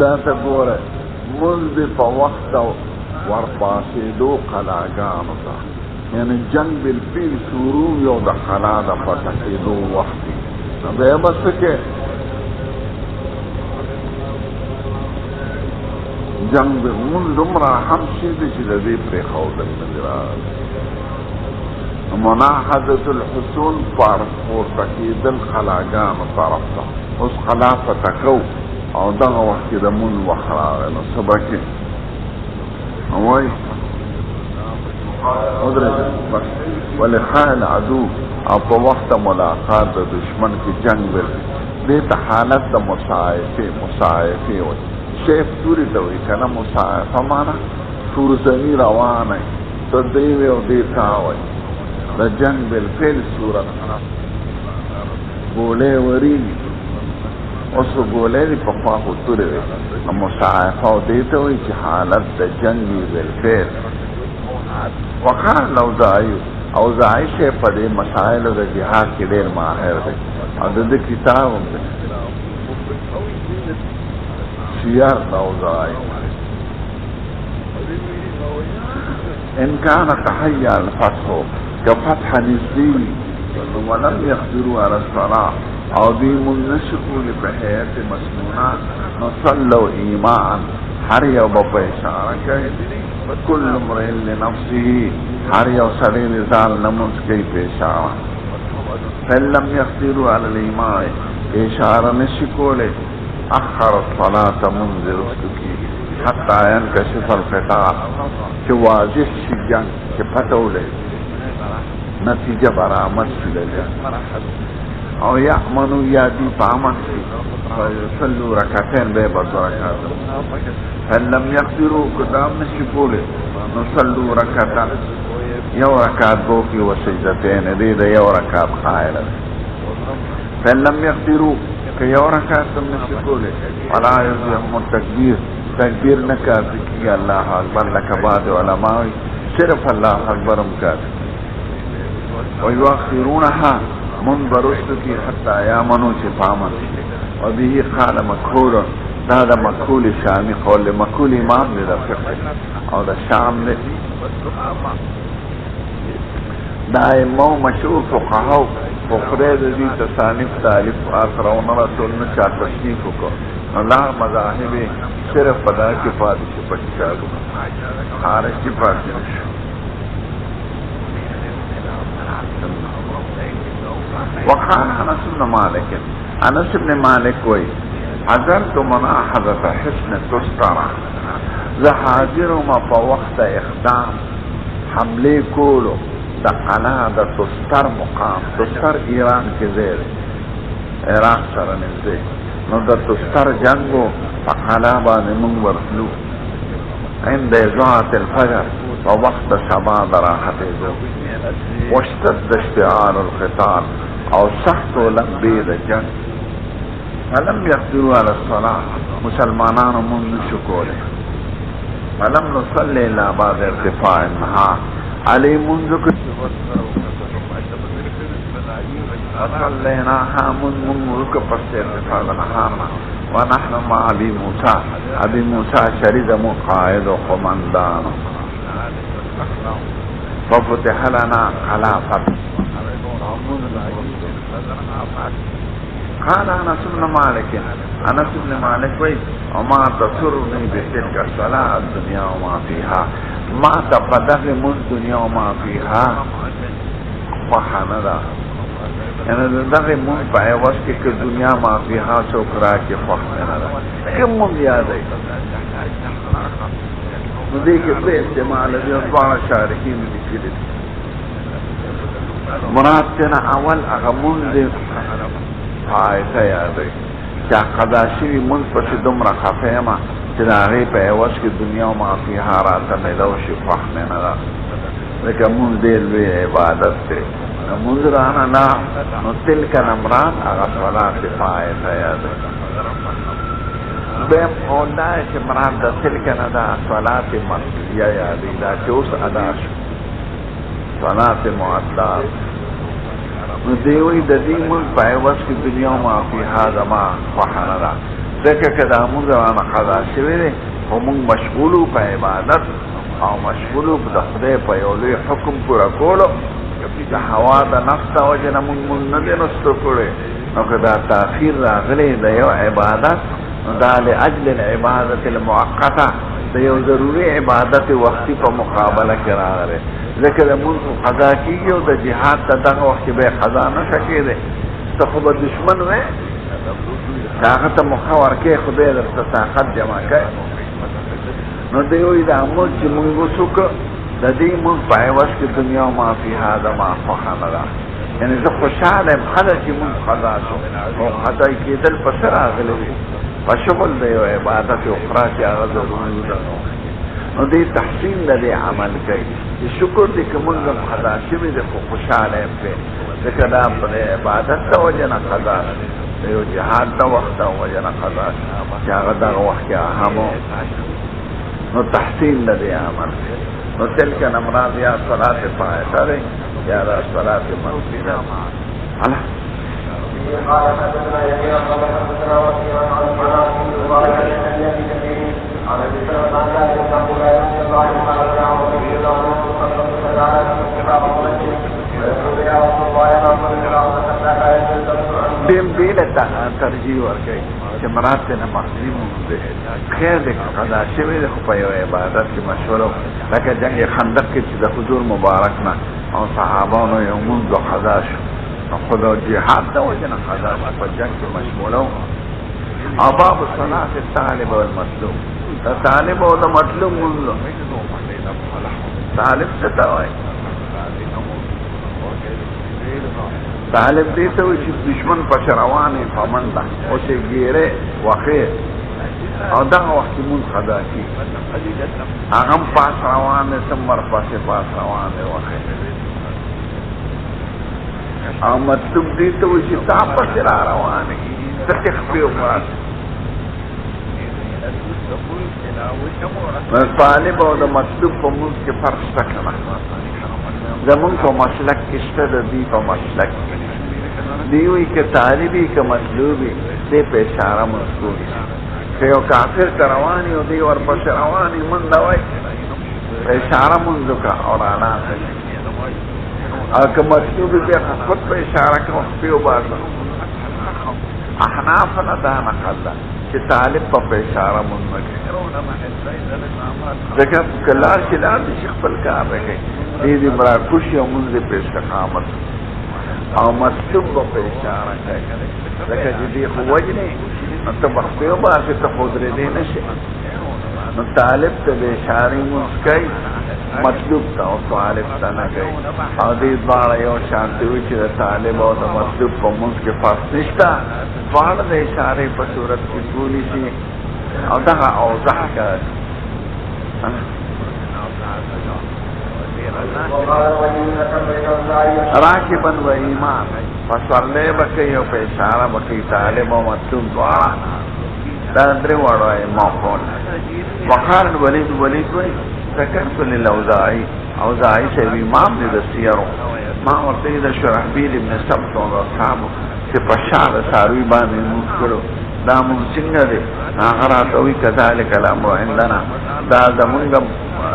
دا تقول منذ فوقت ورپاسیدو قلاګانو ته یعنی جنگ بالفیل شروع یو د قلا د فتحیدو وخت دی بس کې جنگ من دمرا هم شي چې د دې پرې خوذل نظر مناحدت الحصول پر تکیدل قلاګانو طرف ته اوس قلا فتحو او دغه وخت د من وخراغه نو سبا کې وای بس ولخال عدو او په وخت ملاقات د دشمن کې جنگ ول دې ته حالت د مصاعفه وي شیف توري ته وي کنه مصاعفه معنا سورزنی روانه ته دی او دې تاوي د جنگ بل فعل صورت بوله وری اوس بوله په خوا توري مصاعفه او دې ته وي چې حالت د جنگ بل فعل وقال اوزاعی سے پدے مسائل د جہاد کے ډیر ماهر دی او د کتاب سیار اوزاعی ان كان تحيا الفتح كفتح نزدي ولم يقدروا على الصلاة او دي منشقوا لبحيات مسنونة نصلوا ايمان هر یو با اشاره کوي كل امرئ لنفسه هر یو سړی ځان نمونځ کوي په اشاره فإن لم يقدروا على الإيمان اشاره نشي کوله اخر الصلاة منذ رسلکی حتى ينكشف القطاع چې واضح شي جنگ چې پته ولې نتیجه برآمد شي او يأمنوا يادي فامن فيصلوا ركعتين بيبا ركعات فإن لم يقدروا قدام نشكوله نصلوا ركعتين يو ركعت بوكي وسجدتين دي يو ركعت خائلة فإن لم يقدروا كيو ركعت نشكوله ولا يزيهم التكبير تكبير نكاتك الله أكبر لك بعد علماء صرف الله أكبر مكاتك ويؤخرونها منبرستك حتى يامنوا شفاما وبه قال مكهول هذا مكهول شامي قول مكهول امام لذا فقه او دا شام لذا دائمو مشهور فقهو فقرد دي تصانف تالف آخرون رسول نچا تصنیفو کو اللہ مذاہب صرف پدا کی پادش پچکارو خارج کی پادش وقال انس بن مالك انس بن مالك وي حضرت مناحضة حسن تسترى ذا حاضر ما فوقت اخدام حملے کولو دا قلا دا تستر مقام تستر ایران کے زیر عراق سرنزدے نو دا تستر جنگو فقلا بان منور فلو عند ازاعة الفجر ووقت سبا دراحت ازو واشتد اشتعال القتال او سخت لمبی دا جنگ فلم يقدروا على الصلاة مسلمانان من شکوله فلم نصلي الا بعد ارتفاع النهار علي منذ فصليناها من ملك پس ارتفاع النهار ونحن مع ابي موسى شريد مقاعد وقمندان ففتح لنا خلافة قال انس بن مالك وي وما تسرني بتلك الصلاة الدنيا وما فيها ما تفدغ من الدنيا وما فيها وحندا یعنی دغه مونږ په عوض کې که دنیا مافیها څوک راکړي خوښ مې نه ده کوم مونږ یادوي نو دې کې دوه احتمال دي او دواړه شارحین لیکلي دي مراد تېنه اول هغه مونږ دې فایده یادوي چې قضا شوي مونږ پسې دومره خفه یم چې د هغې په عوض کې دنیا مافیها راته میلو شي خوښ مې نه ده ځکه مونږ ډېر لوی عبادت دی منذ رانا لا نو تلك نمرات اغا صلاة فائدة یادوي بیم اولا چه مراد دا تلك ندا صلاة مصلیه یادوي دا چه اوس ادا شو صلاة معدات نو دیوی دا دی من پایوز کی دنیا ما فی هذا ما خوحنا دا ذکر کدا منذ رانا قضا شوی دی و من مشغولو پا عبادت او مشغولو پا خدای پا یولوی حکم پورا کولو دا هوا دا نفس دا وجه نمون ندی نستو کرده نو که دا تاخیر راغلی دا یو عبادت دا لعجل العبادت المعقطه دا یو ضروری عبادت وقتی پا مقابله کراغلی لیکن دا منز قضا کی گیو دا جهاد دا دا وقتی بے قضا نشکی ده تا خوب دشمن وے طاقت مخور که خدای در طاقت جمع که نو دیوی دا امود چی منگو سکر دا دی من پایوز کی دنیا ما فی هذا ما خوخانه دا یعنی زه خوشحالم خدا چې من قضا شو او قضا کېدل پس راغلی وي په شغل د یو عبادت اخرى چې هغه ضروري ده نو دی تحسین د دې عمل کوي چې شکر دی که موږ هم قضا شوي دی خو خوشحاله یم پرې ځکه دا په عبادت د وجې نه قضا د یو جهاد د وخت د وجې نه قضا چې هغه دغه وخت کې اهم نو تحسین د دې عمل کوي نو تلك نمراد یا صلاة فائدة رہی یا صلاة مصلیہ اللہ قال حدثنا يحيى قال حدثنا وكيع عن مناصب قال حدثني ابي كثير عن ابي سلمة عن جابر بن عبد الله رضي الله عنه قال رضي الله عنه صلى الله عليه وسلم كتاب المسجد ويقول يا رسول الله يا رسول الله حتى لا يجوز دیم دیلتا ترجیح ورکړي چې مراد ته مسلم دی خیر دې قضا شوی د په یو عبادت کې مشوره لکه جنگ خندق کې چې د حضور مبارک نه او صحابانو یو منځ قضا شو خدا جهاد د وجنه قضا په جنگ کې مشموله او باب صلاة الطالب والمطلوب طالب او د مطلوب منځ طالب څه ته وایي طالب دیتا ہوئی چیز دشمن پش روانی فمنده او چه گیره وخیر او دا وقت من خدا کی اغم پاس روانه سمر پاس روانه وخیر او مطلوب دیتا ہوئی چیز تا پس را روانه تتخ پیو پاس طالب او دا مطلوب پا منز کے فرق سکنا زمون په مسلک کې شته د دې په مسلک دی وی کې طالبي کې مطلوبي دې په اشاره مذکور چې یو کافر رواني او دی ور په رواني من دا وای په اشاره مونږ کا اورانا او که مطلوبي به خپل په اشاره کې په باسه احناف نه دا نقل چې طالب په اشاره مونږ کې ځکه کله چې لا شیخ خپل کار کوي دې مراکش او منځ په استقامت او مطلوب په اشاره کوي لکه چې دې خو وجنه ته بخته باسه ته خود دې نشي نو طالب ته به اشاره مسکای مطلوب ته او طالب ته نه کوي او دې باندې یو شانتي وي چې طالب او د مطلوب په منځ کې فرق نشته باندې د اشاره په صورت کې ټولې شي او دا اوضح کوي راکبن و ایمان فصلی بکی و پیشاره بکی طالب و مطلوب دوارا دا درې واړه مفعول وقال الوليد وليد وی ذكرت للاوزاعي اوزاعي سے امام دې د سیرو ما ورته د شرحبیل ابن سبت او اصحابو چې په شاله ساروي باندې موږ کړو دا موږ څنګه دي هغه راته کذالک الامر عندنا دا زمونږ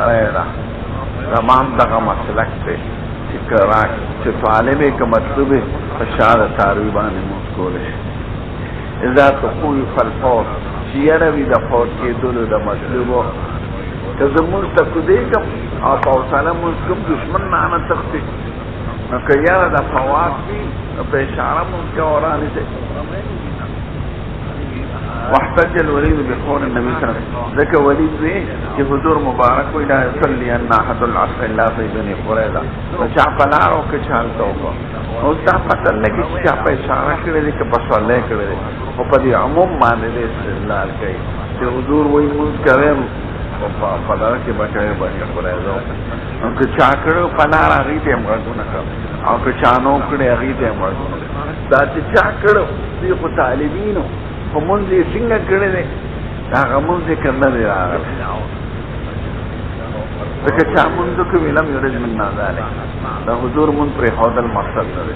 راځه تمام دغه مسلک ته چې کراک چې طالبې که مطلوبې په شاله ساروي باندې موږ کولی شي اذا تقول فالفوت چې یره وي د فوت کېدلو د مطلوبو که زه مونځ ته کودېږم او په حوصله مونځ کوم دشمن نه نه تښتي نو که یاره دا فوات بی په اشاره ممکن ورانی دی واحتج الولید بقول النبي صلی اللہ علیہ وسلم ذکر ولید وی کہ حضور مبارک وی لا يصلي ان احد العصر الا في بني قريظه چا پلارو که چالتو کو او تا پتہ لگی چا په اشاره کړی دی که په صلی کړی دی او په دې عموم باندې استدلال کوي چې حضور وی مونږ کوي او په دغه کې بچای باندې قريظه او که چا کړو پلار هغه ته مرګونه کړ او که چا نو کړی هغه ته مرګونه دا چې چا کړو دی خو طالبینو په مونږ یې څنګه کړی دی هغه مونږ یې کنه دی راغلی ځکه چا مونږ کوي لم یرد منا ذلک دا حضور مونږ پر هودل مقصد نه دی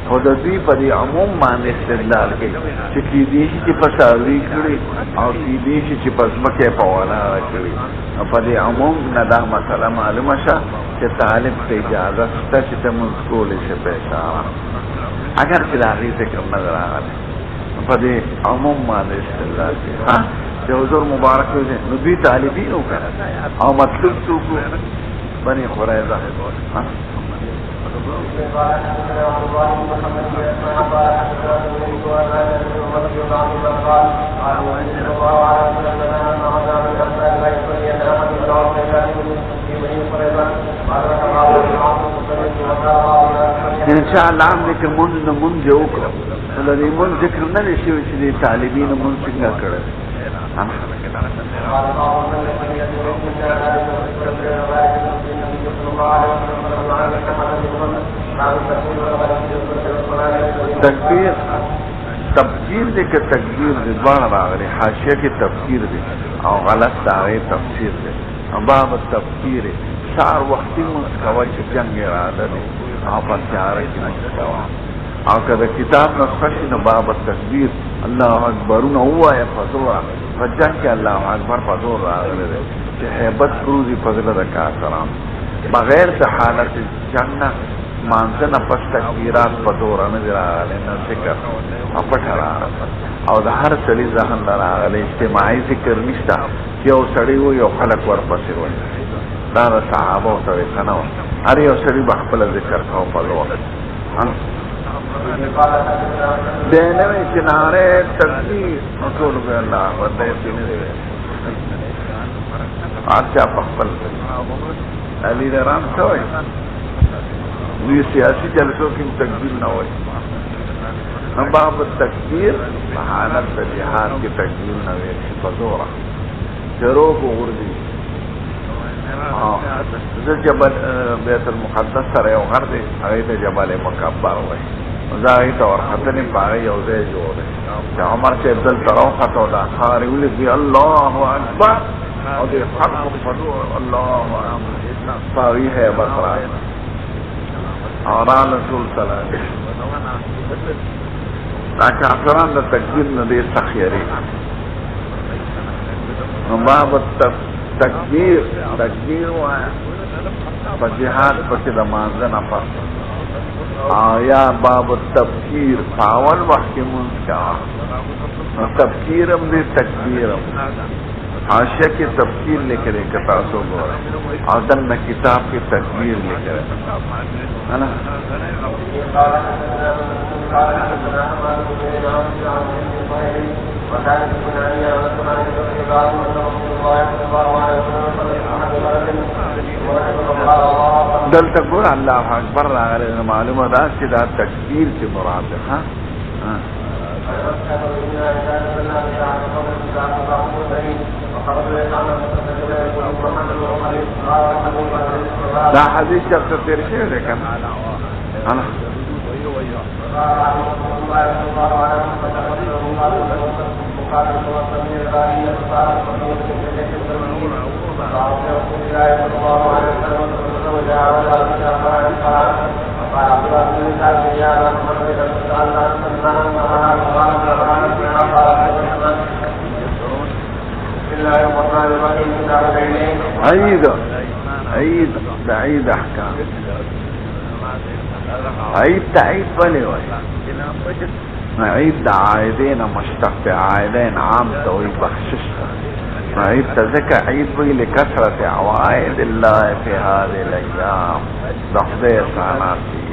خو د دوی په دې عموم باندې استدلال کوي چې کېدای شي چې په ساروي کړي او کېدای شي چې په ځمکې په ولاړه کړي په دې عموم نه دا مسله معلومه شه چې طالب ته اجازه شته چې ته مونځ کولی شي په اشاره اگر چې د هغې ذکر نه دی راغلی په دې عموم باندې استدلال کوي چې حضور مبارک دی نو دوی طالبین وکړه او مطلوب څوک بني قریظه ان شاء الله هم ذکر من جو کړو ولې من ذکر نه شي چې طالبین من څنګه کړل تکبیر تفسیر دې کې تکبیر دې ځوان راغلي حاشیه کې تفسیر دې او غلط داغه تفسیر دې باب تفسیر سار وختي مسکوا چې جنگ اراده دې او په چاره کې مسکوا او کله کتاب نسخه شي نو باب تکبیر الله اکبر نو وایا فزورا فجن کې الله اکبر فزور راغلي چې hebat پروزي فضل د کافرانو بغیر د حالت جنہ مانځنه پس تکبیرات په دور نه راغلي نه ذکر پټه او د هر سړي ځان راغلي اجتماعي ذکر نشته چې یو سړی و یو خلک ورپسې وي دا د صحابه او طریقه نه و هر یو سړي به خپل ذکر کاو په لور دینوی چناره تکبیر نطول بی اللہ ودائی سنی آرچا پخبل علی درام سوئی دوی سیاسی جلسوں کی تکبیر نہ ہوئی باب التکبیر حالت جہاد کی تکبیر نہ ہوئی فزورا جروب غردی جبل بیت المقدس سر یو غرد اغیت جبل مکبر ہوئی زاہی طور خطنی پاگئی یوزے جوڑے کہ عمر سے ابدل تراؤ خطو دا خاری ولی بی اللہ اکبر اور دی خط مقفدو اللہ اکبر پاگئی ہے بسرا اور آل رسول صلی اللہ علیہ وسلم لیکن افران دا تکبیر ندی سخیری باب تکبیر وایا پا جہاد پسی دا مانزن اپر یا باب التفکیر فاول وقت منز کا تفکیرم دی تکبیرم حاشیہ کی تفکیر لکھ رہے کتاسو گورا آدن میں کتاب کی تکبیر لکھ رہے ہے نا دلتا گور اللہ اکبر راغلے معلوم دا چې دا تکبیر سے مراد ہے ہاں دا حدیث چرته تیر شوی دی کنه عيد احكام عيد تعيد بلي عيد عائدين مشتق عائدين عام توي بخشش عيد تذكى عيد بي لكثرة عوائد الله في هذه الايام ضحضي صاناتي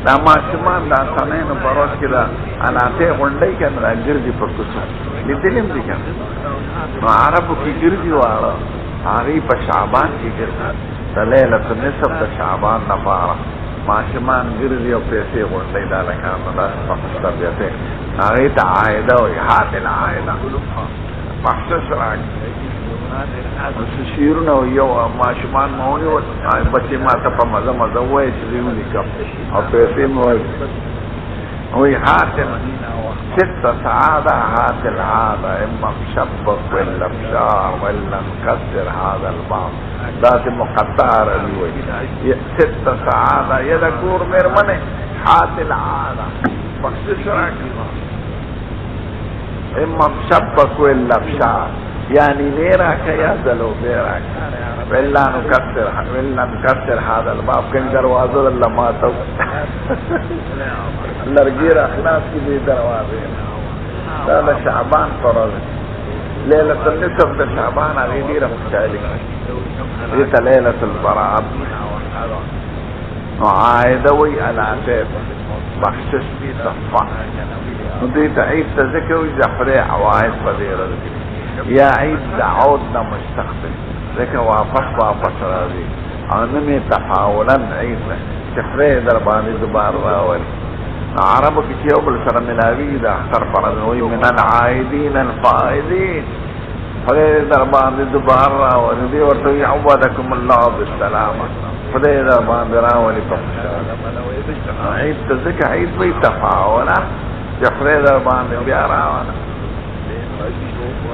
دا ماشومان دا سنینو پروس کې دا علاقه غونډۍ کنه دا ګرځي په کوڅه لیدلم دي کنه نو عربو کې ګرځي واړه هغه په شعبان کې ګرځي د لیلۃ النصف د شعبان لپاره ماشومان ګرځي او پیسې غونډۍ دا لکه دا په طبيعته هغه ته عائده او حاصل عائده مخصوص راځي شیرونه یو ماشومان مونږ و بچي ما ته په مزه مزه وای چې دیو لیکم او پیسې مو وای حاصل ست سعاده حاصل هذا اما شبك ولا بشار ولا مكسر هذا الباب ذات مقطار وي ست سعاده يذكر مرمنه حاصل هذا مخصوص راځي اما شبك ولا بشار يعني نيراك يا دلو بيراك ولا نكسر هذا الباب كن دروازه لما تو لرغير اخلاص کی دروازه هذا شعبان فرض ليله النصف ده شعبان على دي رمضان دي ليله البراءه وعائدوي على عتاب بخشش في صفا ودي تعيد تذكر زفري عوائد فديره یا عید دعوتنا مستقبل لیکن واپس راضی آنمی تفاولا عید چخره در بانی دوبار راولی عربو کسی او بلسر ملاوی دا اختر پرنوی من العائدین الفائدین خدای در بانی دوبار راولی دی ورطوی عوادکم اللہ بالسلامة خدای در بانی راولی پخشاد عید تذکر عید بی تفاولا چخره در بانی بیا راولی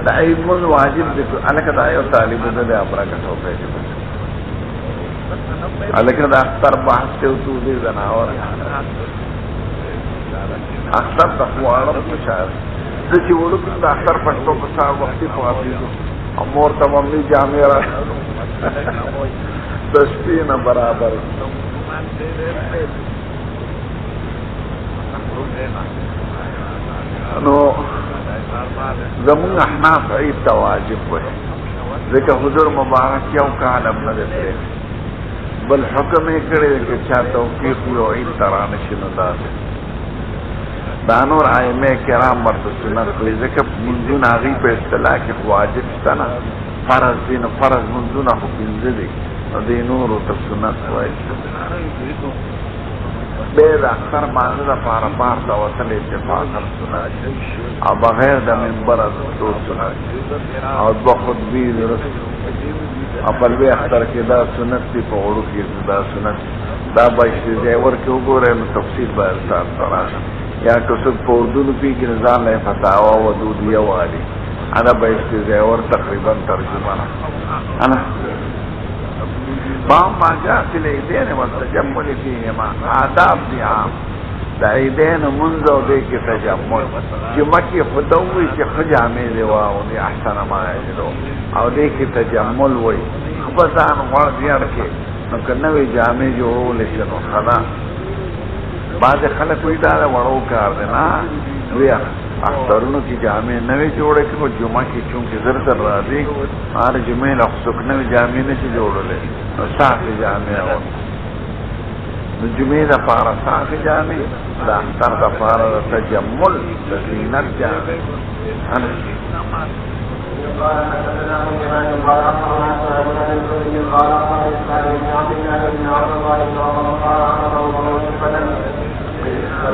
دا عید من واجب دیکھو علکہ دا ایو طالب دے ابرا کٹو پیجی علکہ دا اختر بحث تیو تو دی زناور اختر تخوارم مشاعر دچی وڑو کن دا اختر پشتو پسار وقتی فوافیزو امور تمامی جامعہ را دشتین برابر نو زمون احناف عید تواجب وی ذکر حضور مبارک یو کالم ندتے بل حکم اکڑے کہ چاہ توقیق یو عید ترانشی ندازے دانور آئمے کرام مرد سنت وی ذکر منزون آغی پہ اصطلاح کی واجب ستنا فرض دین فرض منزون آخو پنزدی دینور تا سنت وی بید اختر مانده دا پارا بار دا وصل اتفاق هم سناج او بغیر دا منبر از دور سناج او با خطبی درست او پلوی اختر که دا سنت تی پا غرو کی دا سنت دا با اشتزیور که اگو رہے نو تفصیل با ارسال سرانا یا کسد پا اردو پی که نظام لے فتاوا و دودیه والی انا با اشتزیور تقریبا ترجمانا انا بام ما جاء في العيدين والتجمل فيهما آداب نعام دا عيدين منذ ذيك تجمل جمكي خدوي كي خجامي دواو دي احسن ما يجدو او ذيك تجمل وي خبزان غرد يركي نکنوي جامي جوړو لشنو خدا بعض خلق وی دا وړو کار دینا وی اخترونو کی جامع نوی جوڑے کہ وہ جمعہ کی چونکہ زر راضی آر جمعہ لخصوک نوی جامع نشی جوڑو لے صاف جامع ہو جمعہ دا پارا صاف جامع دا اختر دا پارا تجمل زینت جامع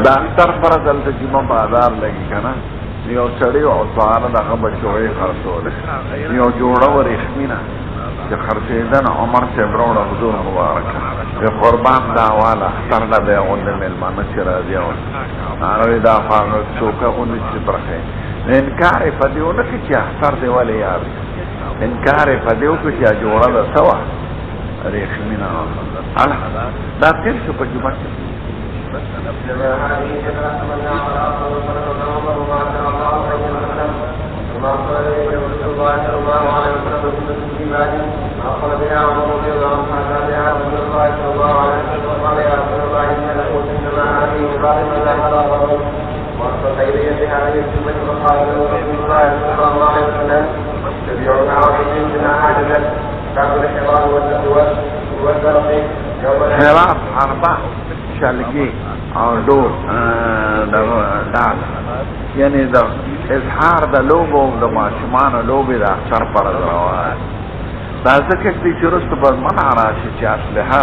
دا اختر فرض التا جمعہ بازار لگی کنا نیو چڑی و عطوارا دا غبا چوئی خرسولے نیو جوڑا و ریخمینا چه خرسیدن عمر سے بروڑا حضور مبارکا چه قربان داوالا اختر دا بیغن ملمانا چه راضی آولا ناروی دا فاغر چوکا اونی چه برخی انکار پدیو نکی چه اختر دی والی یاری انکار پدیو کچه جوڑا دا سوا ریخمینا دا تیر شو پا جمعہ حرام حربا شلگی او دور دال یعنی دا اظهار دا لوبو دا ماشمان لوبی دا اختر پر روایت دا ذکر دی چرست پر منع راشی چی اصلحا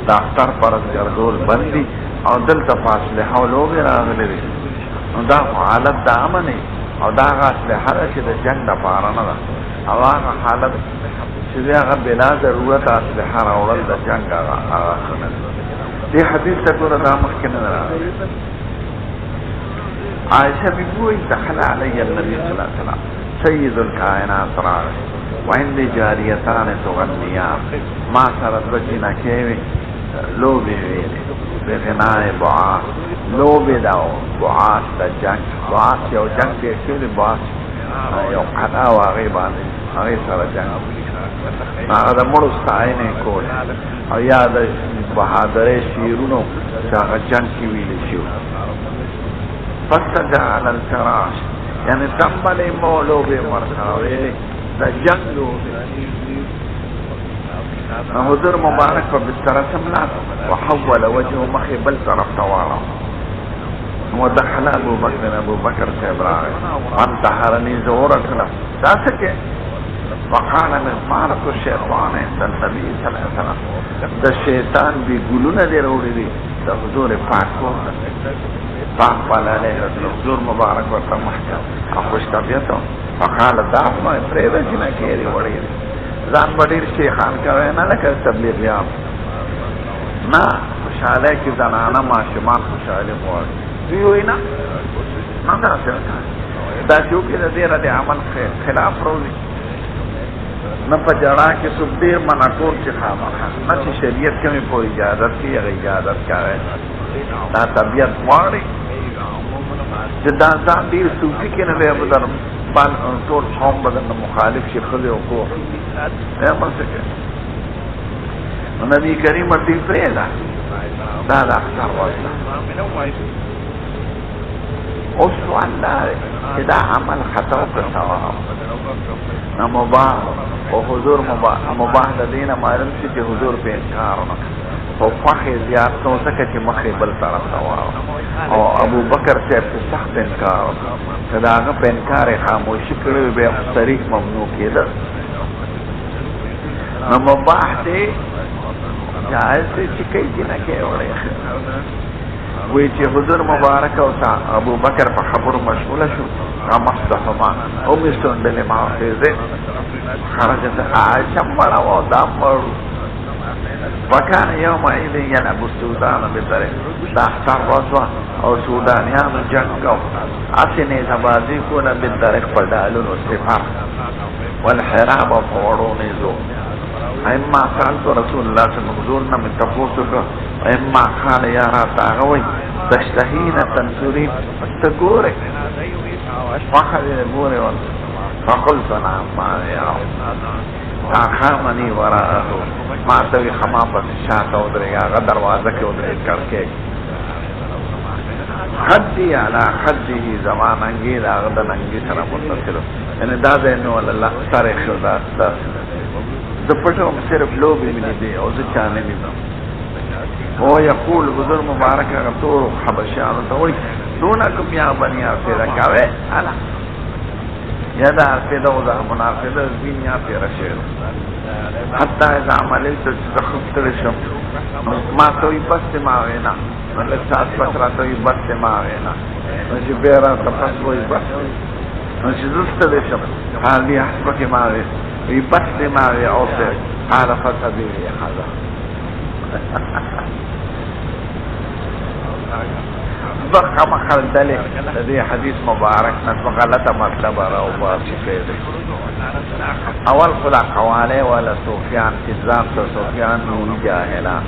دا اختر پر گردول بندی او دل تفاصلحا و لوبی راغلی دی دا حالت دا امنی او دا اصلحا دا چی دا جنگ دا پارنا دا او آغا حالت چی دی آغا بلا ضرورت اصلحا راولل دا جنگ آغا خنن دی حدیث تکور دا مخکن دا عائشہ بھی بوئی دخل علی النبی صلی اللہ علیہ وسلم سید الکائنات راغ وعندی جاریتان تغنیان ما سرد بچینا کیوی لوبی ویلی بغناء بعاث لوبی داو بعاث دا جنگ بعاث یو جنگ دیکھولی بعاث یو قدا واغی باندی اغی سر جنگ آغا مرو ستائنے کول او یا دا بہادر شیرونو چاگا جنگ کی ویلی شیو فسجع على الفراش يعني تنبلي مولو بمرخاوي دا جنگو حضور مبارك فبالترى سملات وحول وجهه مخي بل طرف توارا ودخل ابو بكر سيبراغي وانتحرني زورك له تاسكي وقال مغمارة الشيطان عند النبي صلى الله عليه وسلم دا الشيطان بيقولون دي رولي دي دا حضور پاکو فاقبل عليه الحضور مبارك وتمحكم اخوش طبيعته فقال دعما فريدا جنا كيري وريد زان بدير شيخان كوينا لك تبليغيان نا خوشحاله کی زنانا معاشمان خوشحاله موارد ویوینا نا دا سرکان دا چوکی دا دیر دی عمل خلاف روزی نا پا جڑا کی سب دیر منکور چی خامخا نا چی شریعت کمی پو اجازت کی یا اجازت کارے دا طبیعت مواری جدا ځان ډیر صوفي کې نه دی بدر بل ټول قوم بدن مخالف شي خلې او کو یا مسکه نبی کریم دې پرېدا دا دا اختر واسه او سوال لاره چې دا عمل خطا او ثواب نه مباح او حضور مباح د دینه معلوم شي چې حضور په انکار نه او فخر زیاد نو ځکه چې مخې بل طرف ته او ابو بکر صاحب په سخت انکار دا هغه په انکار خاموشي کړو به صریح ممنوع کېده نو مباح دی جائز دی چې کوي نه کوي وی چې حضور مبارک او ابو بکر په خبرو مشغوله شو مصطفما او مستون بل ما فیزه خرجت عائشہ مړه او دا مړ وكان يومئذ يلعب السودان بالطريق تحتر رسوة او سودانيان جنگو اسنه زبازي كون بالطريق فدالون والسفار والحراب وفورون زو اما سألت رسول الله صلى الله عليه وسلم من تفوسك اما قال يا راتاغوي تشتهين تنسورين تقوري فخر يقوري فقلت نعم ما يا خامنی وراءه ما توی خما پس شاعت ادرے گا اگر دروازہ کے ادرے کر کے خدی علا خدی زمان انگید آغدن انگی سر متصلو یعنی دا دینو اللہ تاریخ دا دپٹو صرف لوبی منی دی او زچانے نیدم وہ یقول بزر مبارک غطور حبشیانو تاوری دونکم یا بنی آفیدہ کاوے علا یا دا ارفیده و دا منافده زبین یا پیرشه حتی از عملی تو چیزا خفترشم ما توی بست ماوینا ملک ساعت پترا توی بست ماوینا نشی بیرا تپس وی بست نشی زستدشم حالی حسبک ماوی وی بست ماوی اوسر حالا فتبیوی حالا ضخم خلدلی لدی حدیث مبارک نسو غلط مطلب راو باسی پیده اول خدا قواله والا سوفیان ازام تو سوفیان نوی جاہلان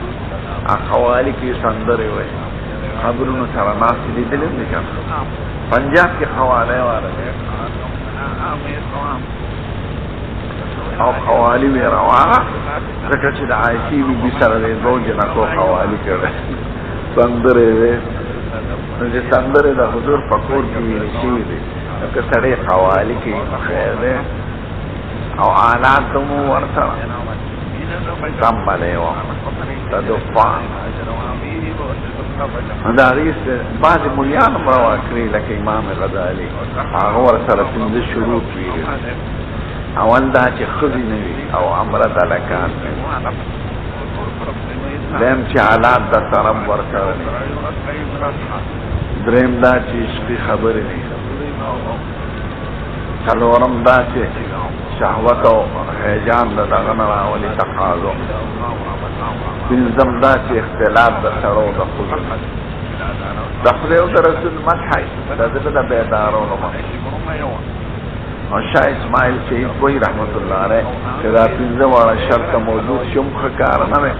قوالی کی سندری ہوئے خبرونو سرناسی دی دلیم نکن پنجاب کی قواله والا او قوالی وی روانا ذکر چید عائشی بی سر دی زوجنا کو قوالی کرده سندری وی نجه سندره دا حضور پکور کی ویلشوی دی نکه سڑی قوالی کی خیر دی او آلات دمو ورسر تنبلی و تدفان داغی سے بعض ملیان مروا کری لکه امام غزالی هغه ورسره پنځه شروط ویلي اول دا چې ښځې نه وي او امره د هلکان نه وي دویم چې حالات د طرف ورسره نه دریم دا چې عشقي خبرې نه څلورم دا چې شهوت او هیجان د دغه نه راولي تقاضو پنځم دا چې اختلاف د سړو د ښځو د خدای او د رسول مدح د زړه د بیدارولو او شاه اسماعیل شهید وایي رحمت الله علیه چې دا پنځه واړه شرط موجود شي هم ښه کار نه دی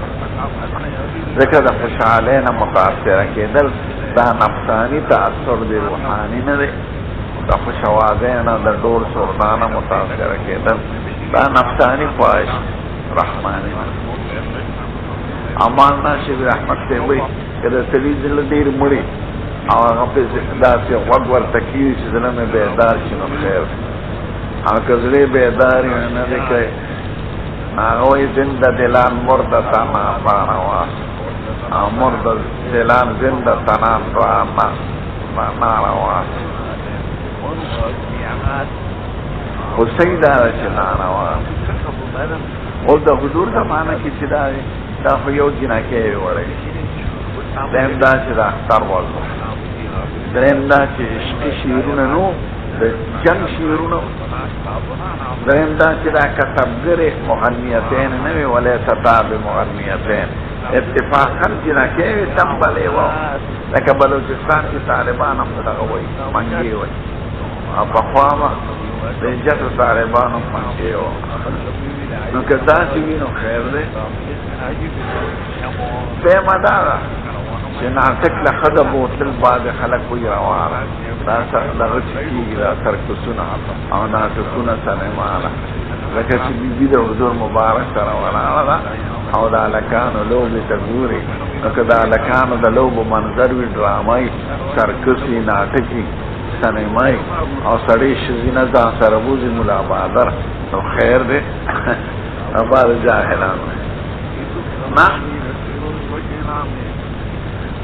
ځکه د خوشحالۍ نه متاثره کېدل دا نفساني تاثر دی روحاني نه دی د خوشوازۍ نه د ډول سرنا نه متاثره کېدل دا نفساني خواهش رحماني نه امان ناشد رحمت ته وایي که د سړي زړه ډېر مړي او هغه پسې داسې غوږ ورته کېږي چې زړه مې بیدار شي نو خیر او که زړه بیدار یې نه دی کړی هغه وایي زنده دلان مردتن نارواست او مرد دلان زنده تنان نارواست خو صحیح دا ده چې نارواست اوس د حضور زمانه کې چې دا خو یو جنکۍ یې وړی دریم دا چې د اختر والو دریم دا چې عشقي شعرونه نو د جنګ شعرونه دریم دا چې دا کسبګرې مغنیتین نه وي ولیستا بمغنیتین اتفاقا جنکۍ وي تمبلې وه لکه بلوچستان کې طالبان هم دغه وایي منګې وایي او پخوا به د جټو طالبان هم منګې وه نو که داسې وي نو خیر دی دیمه دا ده چې ناټک له ښځه بوتل بعضې خلک وایي روانه دا دغه چې کېږي دا سرکسونه او ناټکونه سینما ده لکه چې بیبي د حضور مبارک سره ولاړه ده او د هلکانو لوبې ته ګوري نو که د هلکانو د لوبو منظر وي ډرامه سرکسي ناټکي سینمای او سړی ښځینه ځان سره بوځي ملا بهادر نو خیر دی او بعض جاهلان نه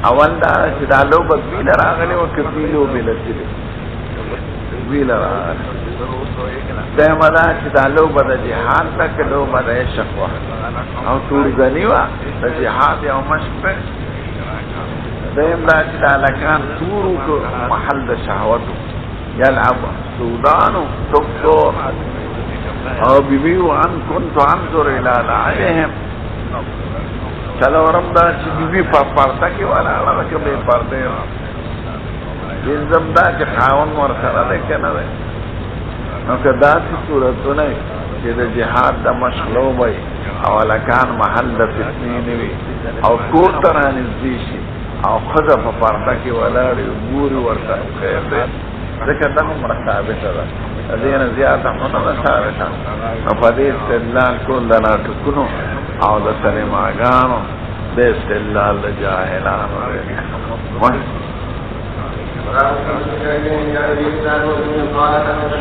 اول دا چې دا لوبه بیله راغلې وه که دوی لوبې لسلې بیله راغلې دویمه دا چې دا لوبه د جهاد ده که لوبه د عشق وه او تورګني وه د جهاد یو مشق دی دریم دا چې د هلکان تور وکړو محل د شهوتو یلعب سودانو دکتور او بیبي وان كنت انظر الى لعبهم څلورم دا چې بیبي په پرده کې ولاړه ده که بې پردې وه پنځم دا چې خاوند ورسره دی که نه دی نو که داسې صورتونه چې د جهاد د مشق لوبه او هلکان محل د فتنې نه وي او کور ته رانږدې شي او ښځه په پرده کې ولاړې ګوري ورته خیر دی ځکه دا هومره ثابته ده د دې نه زیاته خو نه ده ثابته نو په دې استدلال کول د ناټکونو او د سینماګانو د استدلال د جاهلانو دی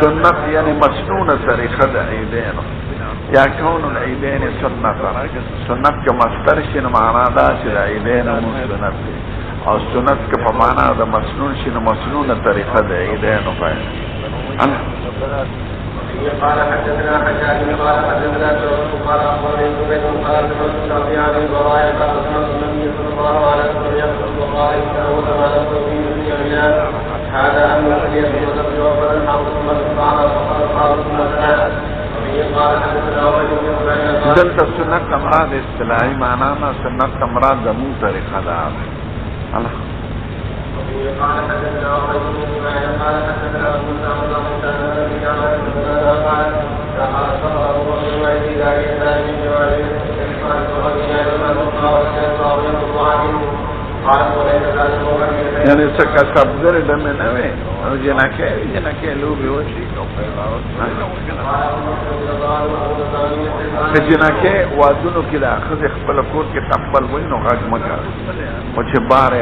سنت یعنی مسنونه طریقه د عیدینو یا کون العیدین سنت که مصدر شي نو معنا دا چې د عیدینو مون سنت دی او سنت که په معنا د مسنون شي نو مسنونه طریقه د عیدینو پای قال حدثنا حجاج قال حدثنا شعبة قال اخبرني زبيد قال سمعت الشافعي عن البراء قال سمعت النبي صلى الله عليه وسلم يقول وقال انه كما نقول في دنيا هذا امر كبير وتقي وفر الحق ثم تطعن وقال الحق ثم تنام قال حدثنا عبيد بن عبيد دلته سنت مراد اصطلاحي معنا نه سنت مراد زمون طریقه ده الله قال حدثنا عبيد بن عبيد قال حدثنا ابو سعد یعنی څه کسبګر دمه نه وي او جنکه لوبي وشي که جنکه وادونو کې د اخذ خپل کور کې تقبل وای نو غږ مکه او چې بارې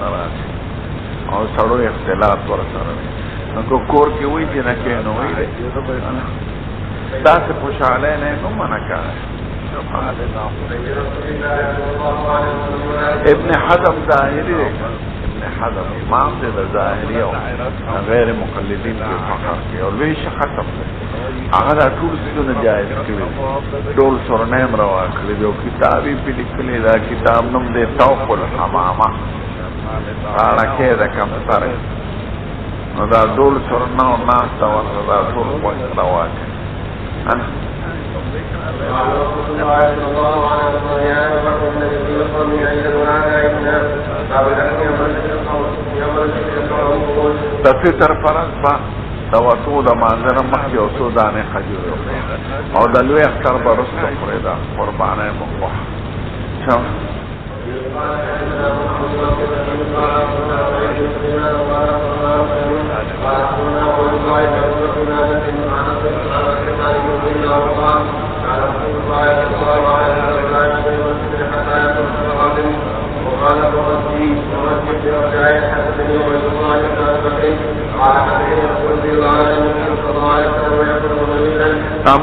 نه راځي او سړو اختلاط ورسره نو کور کې وای جنکه نو وای دا څه خوشاله نه نو منکه ابن حزم ظاهری ابن حزم امام دے ظاهری او غیر مقلدین کے فقر کے اور ویش ختم هغه ټول څه جایز کړی ټول سرنیم روا کړی یو کتابي په لیکلي دا کتاب نوم دی توق الحمامه راکه دا کوم سره نو دا ټول سرنه او ناس دا دا ټول وایي روا انا تفسیر فرض با دا وطو دا منظر مخی و سو دانه خجور او دا لوی اختر برست خریدا قربانه مخوح چون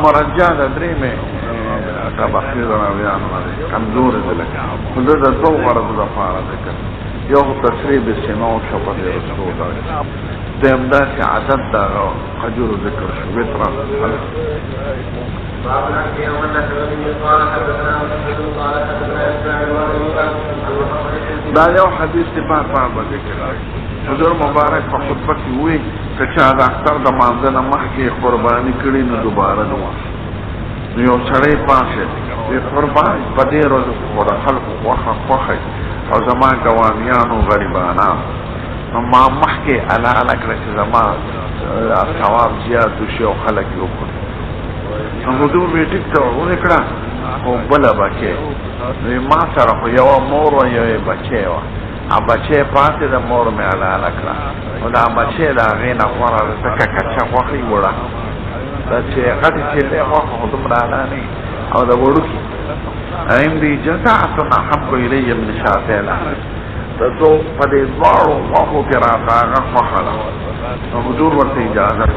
مرجع دا درې مې تبخیر راویان باندې کمزور دي لکه خود دا دو غرض د پاره ده یو تشریح بالسماع او شفاعت رسول الله دیم دا چې عدد دا حجور ذکر شو وتر دا یو حدیث دی په اړه ذکر حضور مبارک په خطبه کې وی چې چا د اختر د مانځنه مخکې قرباني کړي نو دوباره نه وایي نو یو سړی پاسه د قربان په دې ورځ خورا خلق خوخه او زما ګوانیانو غریبانو نو ما مخکې الا کړ چې زما ثواب زیات شي او خلک یو کړ نو حضور به ټیک ته وکړه او بل بچي نو ما سره یو مور او یو بچي و ا بچي پاتې د مور مې الا کړه او دا بچي دا غینه خورا تکه کچا خوخي وړه دا چې غټي چې له خوخه خدوم رانه او دا وړوکی ایم دی جزاعتنا حق الی ابن شافعی تاسو په دې ډول واخو کې راغله خوخه نو حضور ورته اجازه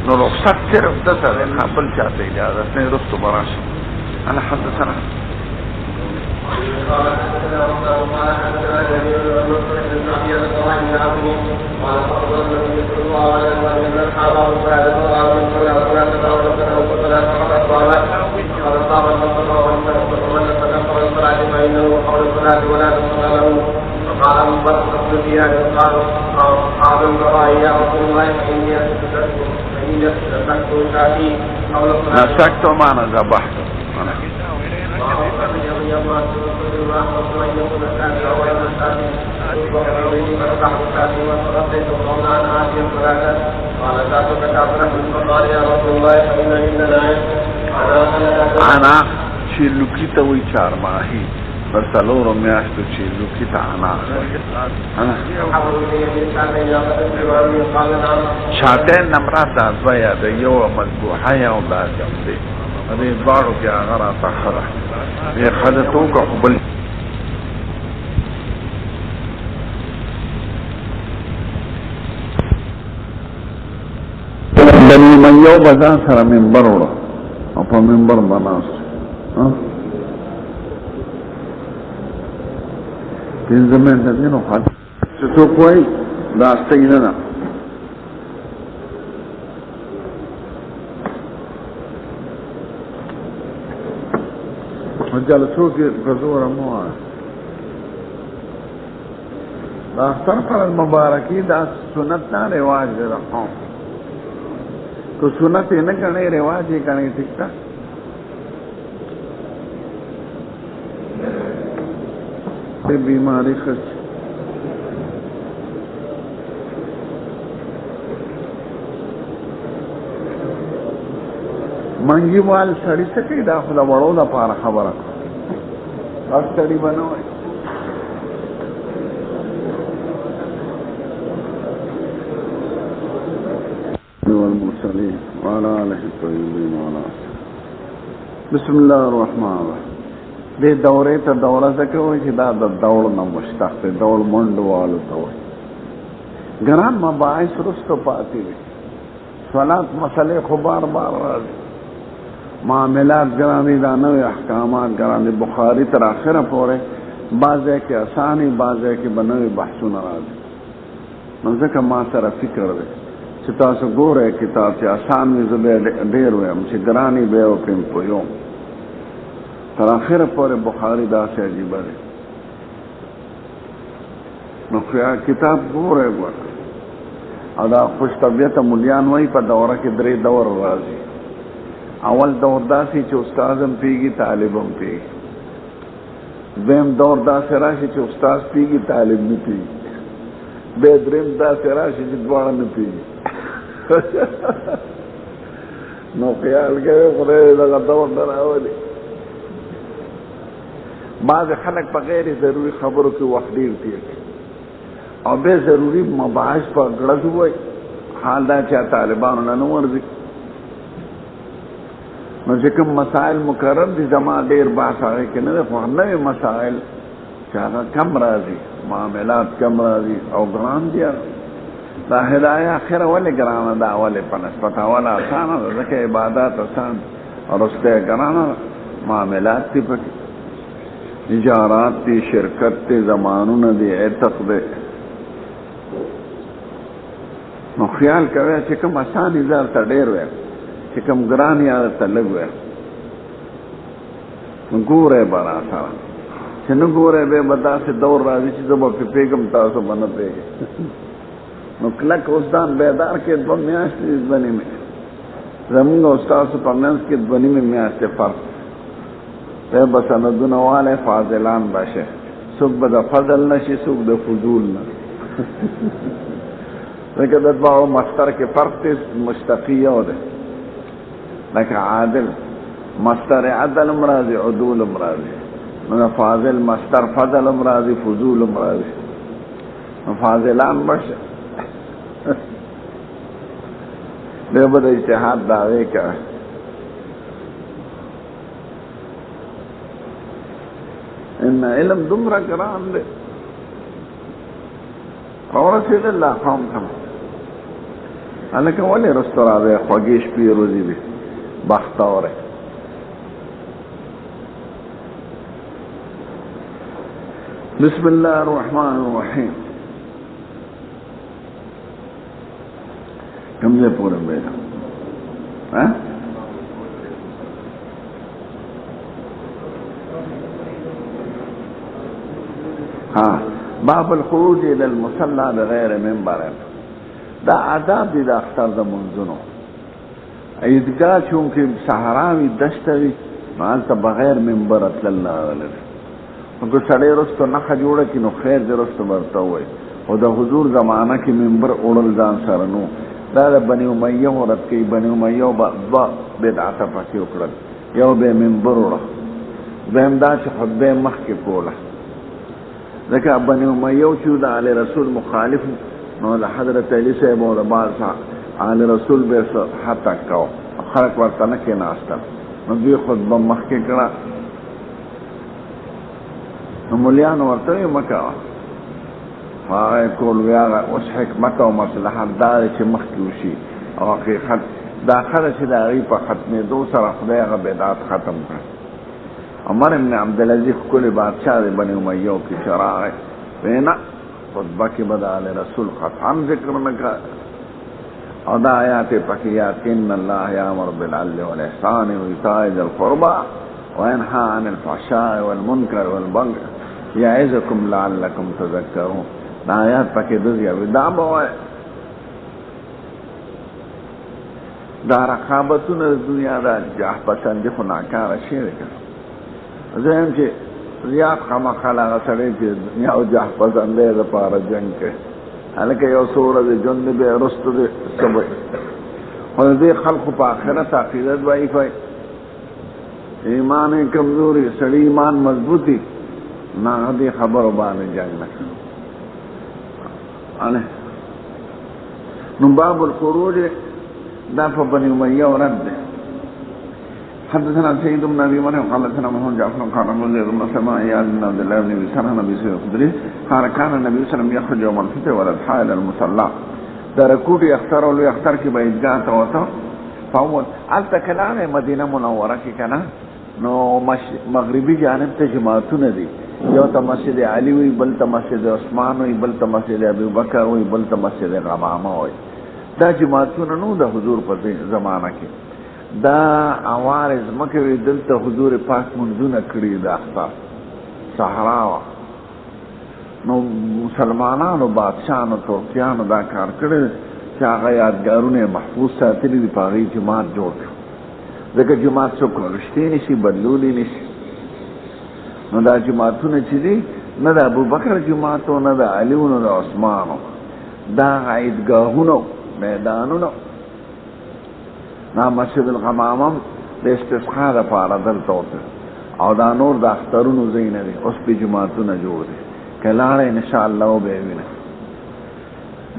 نو رخصت صرف د سره نه بل چاته اجازه نه رسو براش انا حدثنا قال ابو بكر فيها قال يا رسول الله فإني سكت شافي سكت معنا ذبحت انا چې لوکی ته وی چار ماهی فسلور میاشتو چې لوکی ته انا شاتین نمرات دا دویا دا یو مذبوحه یو دا جم دی دې دوارو کې هغه راته خره یې خدتو که بل بني من یو بزان سره منبر وړه او په منبر باندې پنځه منټه نو خاط څه تو کوی دا ستینه نه جلسو کې حضور مو دا اختر پر المبارکی دا سنت نه رواج دی راو تو سنت نه کنه رواج یې کنه ٹھیک تا دې بیماری خرچ منګي وال سړی سکه دا خو دا وړو د پاره خبره اکثری بنوي والمرسلين وعلى آله الطيبين وعلى بسم الله الرحمن الرحيم دې دورې ته دوره ځکه وایي چې دا د دور نه مشتق دی دور منډوالو ته وایي ګران مباحث رستو پاتې دي صلات مسلې خو بار بار راځي معاملات گرانی دا نوی احکامات گرانی بخاری تر آخر پورے بعض ہے کہ آسانی بعض ہے کہ بنوی بحثون راضی منذکر ما سر فکر دے چتا سو گو رہے کتاب چی آسانی زبے دیر ہوئے ہم چی گرانی بے و پیم پویوں تر آخر پورے بخاری دا سے عجیبہ دے نخیار کتاب گو رہے گو ادا خوش طبیعت ملیان وی پا دورہ کی دری دور راضی اول دور دا سی چی استازم پیگی طالبم پیگی دیم دور دا سی راشی چی استاز پیگی طالب نی پیگی بے درم دا سی راشی چی دوارا نی پیگی نو خیال کرے خدای لگا دور در آولی بعض خلق پا غیر ضروری خبروں کی وقت دیر تیر اور بے ضروری مباحث پر گڑز ہوئے حال دا چاہ طالبانو ننور دی نو چکم مسائل مقرر دی زمان دیر باس آگے کہ نوے نوے مسائل چاہتا کم رازی معاملات کم رازی او گران دیا دا ہدایہ خیر والی گرانا دا والی پنسپتا والا آسانا دا ذکر عبادات آسان اور اس تے گرانا معاملات تی پکی اجارات تی شرکت تی زمانون دی اعتق دے نو خیال کوئے چکم آسانی زار تا دیر وے چکم گرانی آدھا تا لگ وے نو گورے برا سارا چنو گورے بے بدا سے دور رازی چیزو با پی پیگم تاسو بنا پیگے نو کلک استان بیدار کے دو میاشتی اس بنی میں زمینگا استاسو پرنس کے دونی میں میاشتی فرق بے بسندون والے فاضلان باشے سوک بدا فضل نشی سوک دا فضول نشی لیکن دتباو مستر کے فرق تے مشتقیہ ہو دے لیکن عادل مستر عدل امراضی عدول امراضی من فاضل مستر فضل امراضی فضول امراضی فاضلان باشے بے بدا اجتحاد دعوے کا ان علم دمرا کرام دے اور سید اللہ قوم کم حالکہ ولی رستورا دے خوگیش پی روزی بھی بختور ہے بسم اللہ الرحمن الرحیم کم دے پورے بیٹا ہاں باب الخروج الى المصلى بغیر منبر دا آداب دی دا اختر دا منزنو ایدگاہ چونکہ صحراوی دشتوی مالتا بغیر منبر اطلاللہ غلد اگر سڑے رستو نخ جوڑا کی نو خیر دی رستو برتا ہوئے و دا حضور زمانہ کی منبر اڑل دان سرنو دا دا بنی امیہ ورد کی بنی امیہ با بدعتا پاکی اکڑل یو بے منبر اڑا بہم دا چی خطبے مخ کے کولا لیکن بنی امیہ چودا علی رسول مخالف نو دا حضرت علی صاحب و دا بعض علی رسول بے حتی کاؤ خلق ورطا نکی ناستا نو دوی خود بمخ کے کرا نو ملیان ورطوی مکاو فاغی کول ویاغا اس حکمت و مصلحت داری چی مخ کیوشی او حقیقت دا خرچ دا غیب ختمی دو سر خدایغا بیدات ختم کر عمر ابن عبدالعزیز کل بادشاہ دے بنی امیہ کی شراغ بینا خطبہ کی بدا علی رسول خطان ذکر نکا اور دا آیات پکیات ان اللہ یامر بالعدل والاحسان وایتاء ذی القربى وینہا عن الفحشاء والمنکر والبغی یعظکم لعلکم تذکرون دا آیات پکی دزیا دا بوائے دا رقابتون دنیا دا جاہ پسند خو ناکار شیر کر ذہن چی زیاد خما خلاغ سڑے چی دنیا و جاہ پسندے دا پارا جنگ کے حالکہ یو سورہ دے جند بے رست دے سبے خود دے خلق پا آخرت عقیدت ضعیف ہے ایمان کمزوری سڑی ایمان مضبوطی نا دے خبر بانے جنگ نکا نباب الخروج دافع بنی امیہ ورد دے حدثنا سيد بن ابي مريم قال حدثنا محمد جعفر قال رجل بن سماء يا ابن عبد الله بن ابي سلمة نبي سيد الخدري قال كان النبي صلى الله عليه وسلم يخرج يوم الفتح والاضحى الى المصلى دركوت يختار ولو يختار کی بيدگاہ تو فاول التکلانه مدینه منوره کې کنه نو مغربي جانب ته جماعتونه دي، یو ته مسجد علی وی، بل ته مسجد عثمان وی، بل ته مسجد ابو بکر وی، بل ته مسجد غمامه وی. دا جماعتونه نو د حضور په زمانہ کې دا اوارز مکه وی، دلته حضور پاک منځونه کړی دا اخطار صحرا وا. نو مسلمانانو بادشاہانو ترکیانو دا کار کړی چې هغه یادګارونه محفوظ ساتلي دي، په هغې جماعت جوړ کړو. ځکه جماعت څوک رښتې نشي بدلولی نشي. نو دا جماعتونه چې دي نه د ابوبکر جماعت و نه د علي و نه د عثمانو، دا عیدګاهونه میدانونه. دا مسجد الغمامه د استسقا دپاره دلته ورته او دا نور د اخترونو ځایونه دي، اوس پې جماعتونه جوړ دي. که لاړئ انشاءالله وبه وینئ.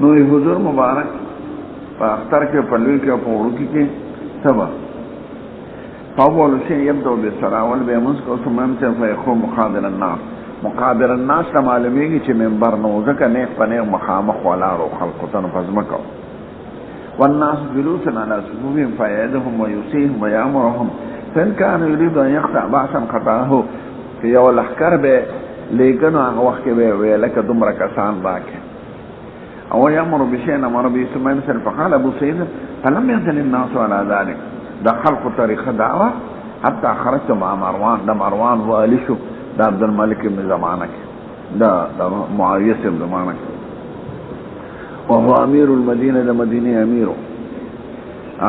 نو حضور مبارک په اختر کې په لوی کې او په وړوکي کې سبا فاول شيء يبدو بالصلاه والبيمس ثم يمسح فيخرج مقابل الناس. مقابل الناس ته معلومیږي چې منبر نو ځکه نیک په نیک مخامخ ولاړو خلقو ته په ځمکه والناس جلوس على صفوفهم فيعدهم ويوصيهم ويامرهم فإن كان يريد ان يقطع بعثا قطعه. که یو لښکر به لیکنو هغه وخت کې به ویل لکه دومره کسان راکړي او يأمر بشيء امر به ثم يمسح. فقال ابو سعيد فلم يزل الناس على ذلك. دا خلق طریقه دعوه حتى خرجت مع مروان. دا مروان والی شو دا عبد الملك بن زمانه کې، دا معاویه بن زمانه کې، وهو امیر المدینه، دا مدینه امیرو.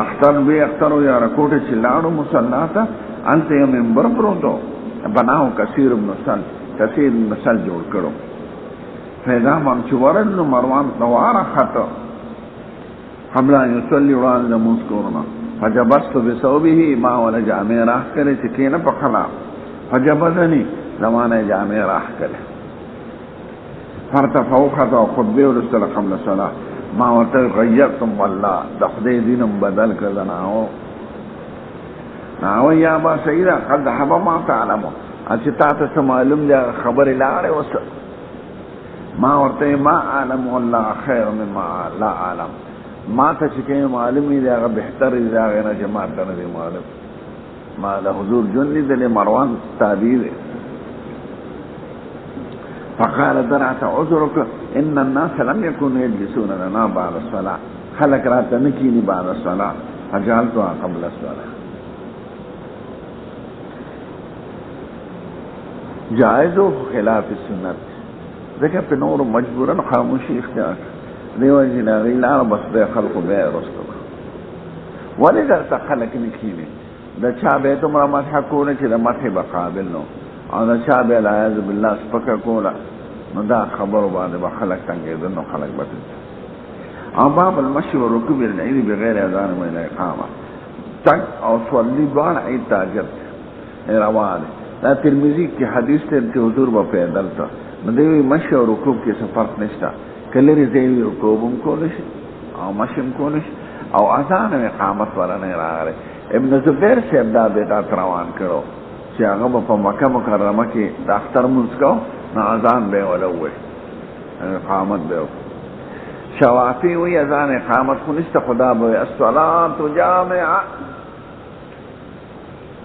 اختر به اخترو یا رکوټه چې لاړو مصلاته انت یو منبر پروتو بناو کثیر بن سل، کثیر بن سل جوړ کړو. فیضا من چې ورنو مروان دواره خطا قبل ان يصلي وړاندې لمونځ کورونه. فجبست بثوبه ما ولا جامع راح کړي چې کینه په خلا فجبدني زمانه جامع راح کړي. فرتفعوا خطا خطبه ورسل قبل الصلاه ما ورته غیرتم والله د خدای دینم بدل کړه. ناو یا با سیدا قد حب ما تعلمو چې تاسو ته معلوم دی خبر لاړې وسه. ما ورته ما عالم والله خیر مما لا عالم. ما ته چې کوم معلوم دی هغه بهتر دی هغه نه جماعت نه دی معلوم. ما له حضور جن دل مروان تابعی. فقال درعت عذرك ان الناس لم يكونوا يجلسون لنا بعد الصلاه. خلق رات نکینی بعد الصلاه فجعلتها قبل الصلاه. جائز و خلاف سنت. ذکر په نور مجبورا خاموشی اختیار دیو جنا غیلا بس به خلق به رستو. ولی در خلق نکینی دا چا به تمرا مسح کوله چې د مسح بقابل نو او دا چا به اعوذ بالله سپکه کوله نو دا خبر باندې به خلق څنګه نو خلق بته. او باب المشي والركوب العيد بغیر اذان ولا اقامه. تک او صلی بان عید تاجر روانه. دا ترمذی کی حدیث ته حضور په پیدل تا نو دی مشي او رکوب کې څه فرق نشته. کله ری رکوبم کولش او مشم کولش او اذان او اقامت ولا نه راغله. ابن زبیر سے دا بیٹا روان کړو چې هغه په مکه مکرمه کې د اختر مونږ کو نه اذان به ولوي اقامت به. شوافی وی اذان اقامت خو نشته خدا به الصلاه جامعه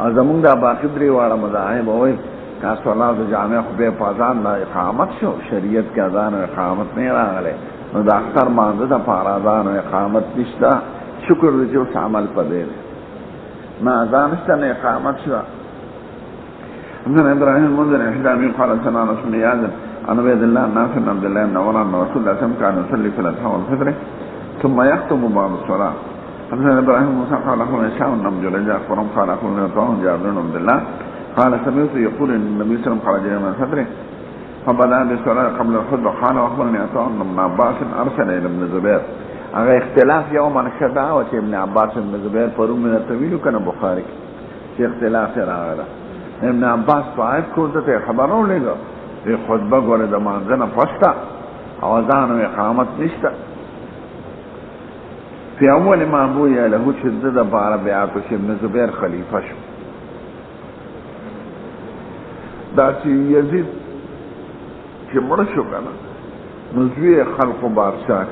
او زمونږ دا باقی درې واړه مذاهب وای کا صلاه جامعه خو به اذان نه اقامت شو. شریعت کې اذان او اقامت نه راغله. نو د اختر باندې د اذان او اقامت نشته. شکر دې چې عمل پدې ما اذان ستنه اقامت شو. عندنا ابراهيم منذر احدامي قال سنه رسول الله انا عبد الله نافع عبد الله بن عمر ان رسول الله كان يصلي في الاضحى والفطر ثم يختم بعد الصلاه. عندنا ابراهيم موسى قال اخونا شاء النبي رجع فرم قال اخونا طاهر جابر بن عبد الله قال سمعت يقول ان النبي صلى الله عليه وسلم خرج من الفطر فبدا بالصلاه قبل الخطبه قال واخبرني عطاء بن عباس ارسل الى ابن زبير. هغه اختلاف یو منشدا او چې ابن عباس بن زبیر پرون من طویل کنه بخاری کې اختلاف راغله. ابن عباس طائف کو ته خبرو لګو چې خطبه غوړه د مانځنه پښتا او اذان او اقامت نشته. په اول ما ابویا له شدت د بار بیعت ابن زبیر خلیفہ شو. دا چې یزید چې مړ شو کنه نو زوی خلق بادشاہ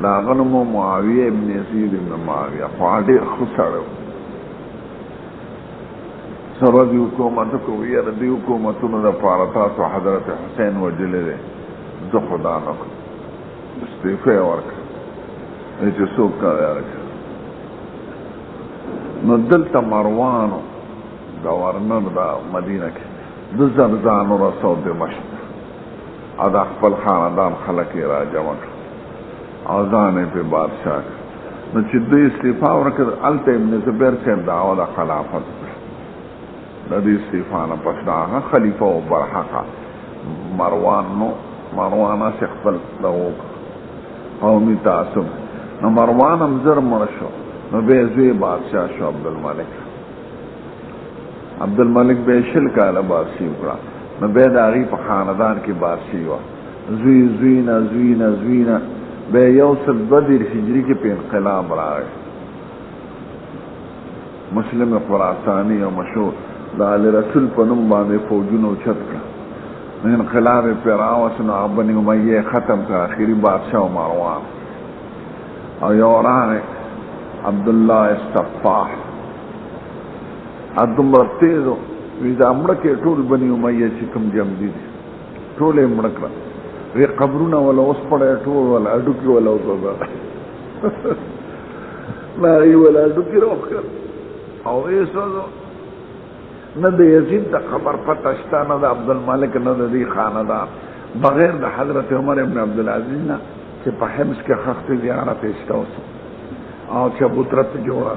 داغه نوم معاویه ابن یزید ابن معاویه خو ډېر ښه سړی و سره د حکومت کو یاره د حکومتونو دپاره تاسو حضرت حسین وجلی دی زه خو دا نه کړم استعفا یې ورکړه چې څوک کار نو دلته مروانو گورنر دا مدینه کې د زرزانو رسو دمشق او دا خپل خاندان خلک یې را جمع کړه او ځان یې پې بادشاه کړه نو چې دوی استعفا ورکړه هلته ابن زبیر صاحب دعوه د خلافت کړه د دې استعفا نه پس د هغه خلیفه و برحقه مروان نو مروان هسې خپل دغه قومي تعصب نو مروان هم زر مړه شو نو بیا زوی بادشاه شو عبدالملک عبدالملک بیا 20 کاله بادشي وکړه نو بیا د هغې په خاندان کې بادشي وه زوی نه بیا 122 هجري کې په انقلاب راغی مسلم خراساني او مشهور د علی رسول په نوم باندې فوجونه اوچت کړه نو انقلاب یې پرې راوست نو هغه بني امیه ختم کړه آخري بادشاه و مروان او یو راغی عبدالله استفاح دومره تیز و وی دا مړه کې ټول بني امیه چې کوم جمع دي ټول یې مړه کړه وی قبرونه ولا وسپړی ټول ولا هډوکي ولا وکړه نه هغې ولا هډوکي روغ کړ او ویې سوځو نه د یزید د خبر پته شته نه د عبدالملک نه د دې خاندان بغیر د حضرت عمر ابن عبدالعزیز نه چې په حمص کې خښتې زیارت یې شته اوس او چبوترت جوړه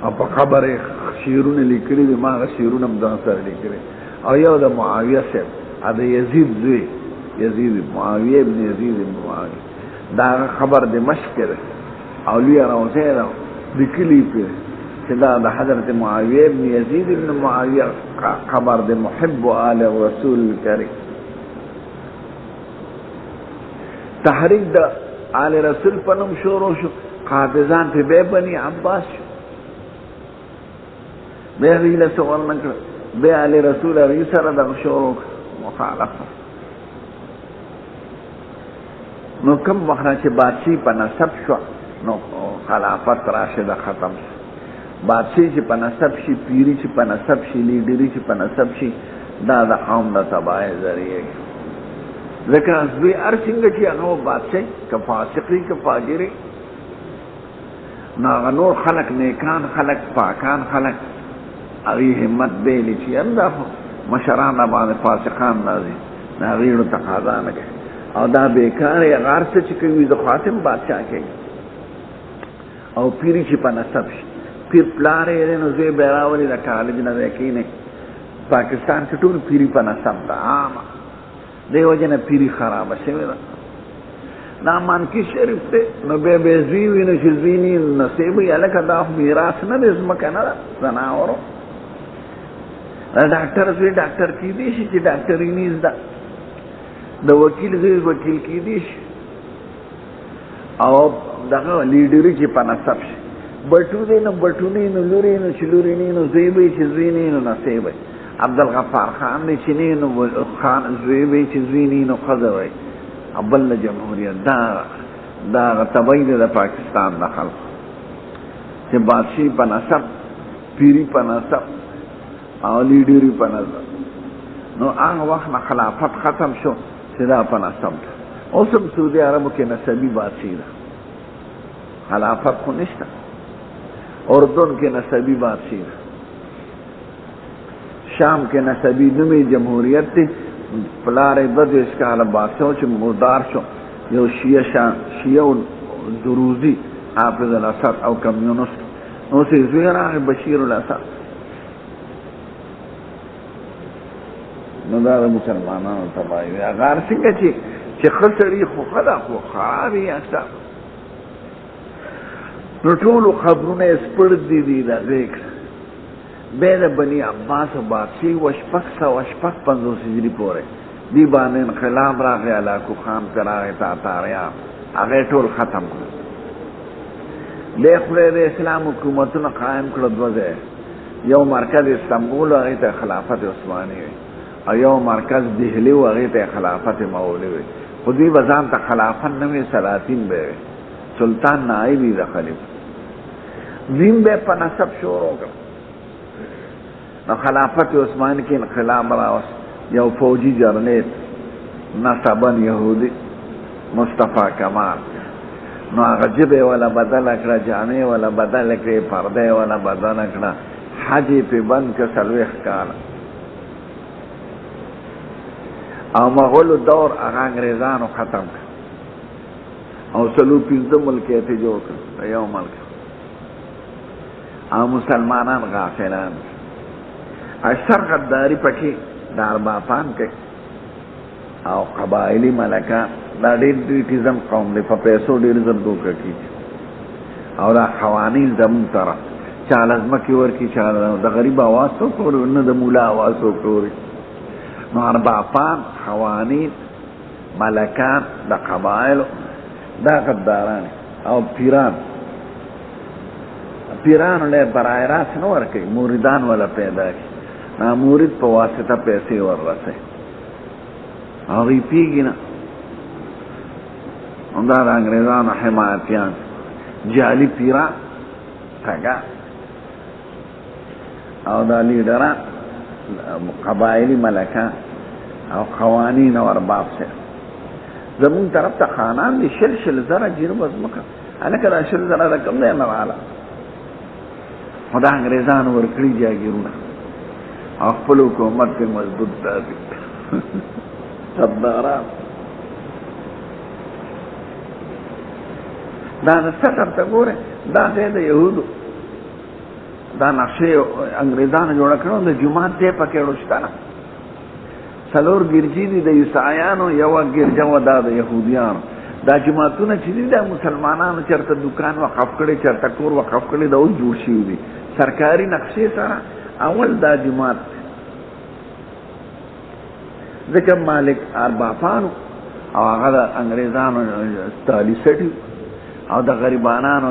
او په خبر یې شعرونه لیکلي دي ما هغه شعرونه هم ځان سره لیکلي او یو د معاویه صاحب د یزید زوی معاویه ابن یزید ابن معاویه دا هغه خبر دمشق کې دی او لویه روضه یې ده لیکلي پرې چې دا د حضرت معاویه ابن یزید ابن معاویه خبر د محب آل رسول کریم تحریک د آل رسول په نوم شروع شو قابضان په بے بني عباس شو بیا هغې له څه ورنه کړه بیا آل رسول هغې سره دغه شروع مخالفه نو کوم وخت چې بادشي په نسب شو نو خلافت راشده ختم شو بادشي چې په نسب شي پیری چې په نسب شي لیډري چې په نسب شي دا د قوم د تباهۍ ذریعه ځکه زوی هر څنګه چې هغه بادشاهي که فاسقي که فاجري نو هغه نور خلک نیکان خلک پاکان خلک هغې همت بیلي چې هم دا مشران باندې فاسقان راځي د هغې نو تقاضا نه کوي او دا بیکار یې هغه هر څه چې کوي د خاتم بادشاه کوي او پیری چې په نسب شي پیر پلار یې نو زوی به یې راولي د کالج نه دی کښېني پاکستان کې ټول پیری په نسب ده عامه دې وجې نه پیری خرابه شوې ده دا مانکي شریف دی نو بیا به یې زوی وي نو چې زوی نه نصیب وي هلکه دا خو میراث نه دی ځمکه نه ده ځناورو د ډاکټر زوی ډاکټر کېدی شي چې ډاکټري نه زده د وکیل زوی وکیل کېدی شي او دغه لیډري چې په نسب شي بټو دی نو بټو نه نو لوري نو چې لوري نه نو زوی به چې زوی نه نو نصیب وي عبدالغفار خان دی چې نه نو خان زوی به چې زوی نه نو ښځه وي بل جمهوریت دا طبعی دی د پاکستان د خلقو چې بادشي په نسب پیری په نسب او لیډري په نسب نو هغه وخت نه خلافت ختم شو چې دا په نسب ده اوس هم سعودي عربو کې نسبي بادشي ده خلافت خو نشته اردن کې نسبی بادشي ده شام کې نسبی نومي جمهوریت دی پلار یې 22 کاله بادشاه چې مردار شو یو شیعه دروزي حافظ الاسد او کمیونست نو چې زوی راغی بشیر الاسد نو دا د مسلمانانو تباهي وي هغه هر څنګه چې ښه سړي خو ښه ده خو خراب یې اکثر نو ټولو خبرونه یې سپړ دي د هغې بیا د بني عباس بادشي و 655 هجري پورې دې باندې انقلاب راغی علاقو خان ته راغی تاتاریان هغې ټول ختم کړل دی خدای د اسلام حکومتونه قایم کړه 2 ځای یو مرکز استنبول هغې ته خلافت عثماني وي او یو مرکز دهلي و هغې ته خلافت مغولي وي خودی وزان تا خلافت نوی سلاطین بے سلطان نائبی دا خلیف دین بے پا نصب شروع کر نو خلافت عثمان کی انقلاب راوس یو فوجی جرنیت نصبن یهودی مصطفیٰ کمال نو آغا جبه والا بدل اکڑا جامعه والا بدل اکڑا پرده والا بدل اکڑا حجی پی بند که سلویخ کالا او مغلو دور آغا انگریزانو ختم کر او سلو پینزو ملکیتی جوڑ کر یو ملک او مسلمانان غافلان اشتر غداری پکی دار باپان که او قبائلی ملکان دا ډیر ډیټیزم قوم دی په پیسو ډیر زم دوکه کی او دا قوانین زمون طرف چاله ځمکې ورکي چاله د غریب آواز څوک اوري نه د مولا آواز څوک اوري نو اربابان قوانین ملکان د قبایلو دا غداران او پیرانو له برای راست نه ورکي موریدان ولا پیدا کی نا مورید په واسطه پیسې وررسي هغوی پیږي نه دا د انګریزانو حمایتیان جعلي پیران تګا او دا لیډران قبایلی ملکان او قوانین او ارباب سره زمون طرف ته خانان دي شل زره جیرو بزمکه الکه دا شل زره رقم دی نه والا دا انګریزانو ورکړي جاګیرونه او خپل حکومت په مضبوط دادي صداران دا سطر ته ګوره دا د یهودو دا نقشه انګریزانو جوړ کړو د جمعات دی پکې وروسته څلور ګرځي دي د عیسایانو یو ګرځا و دا د يهوديانو دا جماعتونه چې دي د مسلمانانو چرته دکان وقف کړي چرته کور وقف کړي دا اوس جوړ شي دي سرکاري نقشې سره اول دا جماعت ځکه مالک اربابانو او هغه د انګریزانو ستالي سټي او د غریبانانو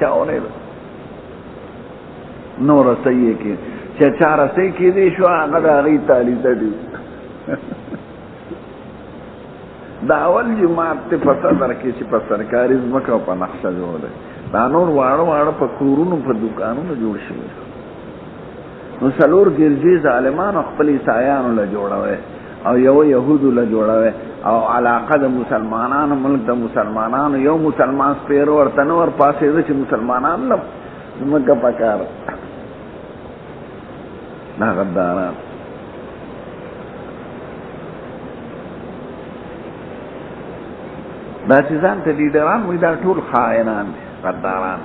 چا اورېد نور صحیح کې چې چاره صحیح کې دي شو هغه د هغې تالي سټي دا اول جماعت ته په صدر کې چې په سرکاري ځمکه او په نقشه جوړ دی دا نور واړه په کورونو په دوکانونو جوړ شوي نو څلور ګرځي ظالمانو خپل عیسایانو له جوړوي او یو یهودو له جوړوي او علاقه د مسلمانانو ملک د مسلمانانو یو مسلمان سپیر ورته نه ور پاسېده چې مسلمانان له ځمکه پکار دا غداران دا چې ځان ته لیډران وایي دا ټول خائنان دي غداران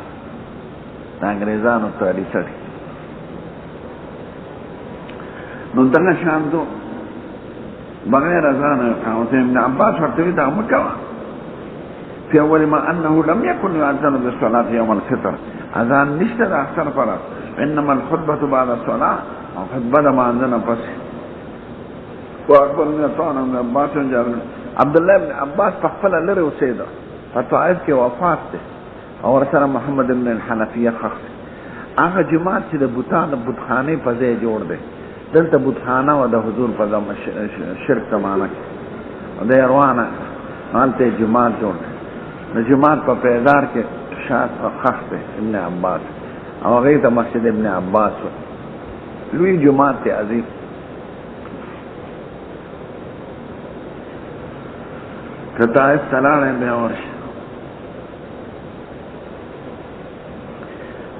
د انګریزانو تالي سړي نو دغه شان دو بغیر اذان قامت ابن عباس ورته دا مکوا في اول ما انه لم يكن يؤذن بالصلاه يوم الفطر اذان نشته د اختر پر انما الخطبه بعد الصلاه او خطبه ما اذن پس واکبر من طعن ابن عباس جابر عبد الله بن عباس فخفل لره وسيده فطائف کې وفات ده او سره محمد بن الحنفيه خخ هغه جماعت چې د بوتانو بوتخانه په ځای جوړ ده دلته بوتخانه او د حضور په ځای شرک تمامه د روانه حالته جماعت جوړ د جماعت په پیدار کې شاد خخ ده ابن عباس او هغه ته مسجد ابن عباس لوی جماعت ته عظیم کتا استلانه به ورش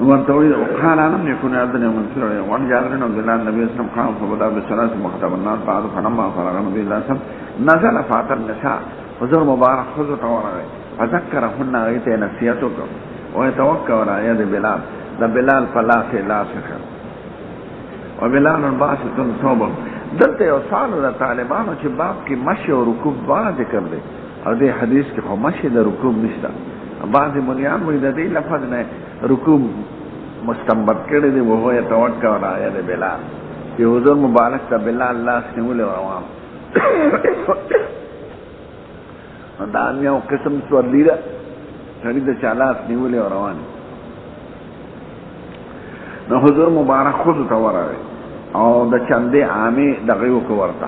ورتوي وقال لم يكن يأذن يوم الفطر وعن جابر بن عبد الله النبي صلى الله عليه وسلم قام فبدأ بالصلاة وخطب الناس بعد فلما فرغ النبي صلى الله عليه وسلم نزل فاتر النساء حضور مبارك خذوا ورغي فذكرهن غيث نسيتكم ويتوكل على يد بلال ده بلال فلا في لا سخر وبلال باسط صوبه دلته یو سوال د طالبانو چې باب کې مشي او رکوب باندې ذکر دی او دې حدیث کې خو مشي د رکوب نشته بعض مليان وایي د دې لفظ نه رکوب مستنبط کړی دی وهو يتوکل على يد بلال چې حضور مبارک ته بلال لاس نیولې روان دا یو قسم سورلی ده سړي د چا لاس نیولې روان نو حضور مبارک خود ته ورغی او د چندې عامې دغه یو کو ورته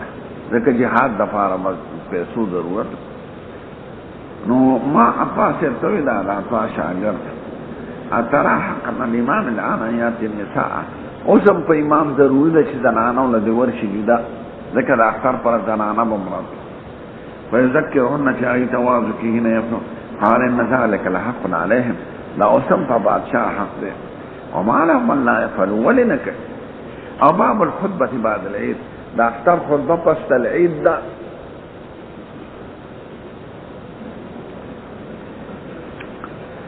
ځکه جهاد د فارم پیسو ضرورت نو ما عباس ارتوی دا عطا شاگرد اترا حقا الامام الان آیات النساء اوسم په امام ضروری ده چې زنانو له دې ورشي جدا ذکر اختر پر زنانه بمراد فیذکرهن چې آیت واضح کیږي نه یفنو قال ان ذلك لحق عليهم لا اوسم په بادشاہ حق ده وما لهم من لا يفعلوا ولنك او باب الخطبه بعد العيد دا اختر خطبه پس العيد ده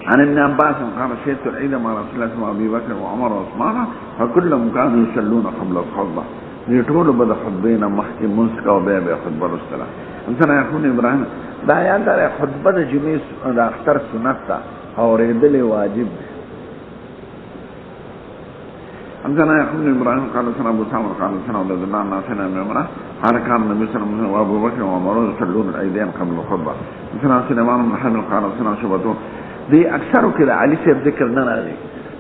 عن ابن عباس قال شهدت العيد مع رسول الله صلى الله عليه وسلم ابي بكر وعمر وعثمان فكلهم كانوا يصلون قبل الخطبه يطول بدا خطبين مخکې منسک او بیا خطبه الصلاه مثلا يكون ابراهيم دا یاد لري خطبه د جمعې د اختر سنت ده او ریدل واجب مثلا يكون ابراهيم قال سنا ابو سامر قال سنا عبد الله ناصر عمران قال كان النبي صلى الله عليه وسلم وابو بكر وعمر يصلون العيدين قبل الخطبه مثلا سليمان بن حرب قال سنا شبته دی اکثرو کې د علي صاحب ذکر نه راځي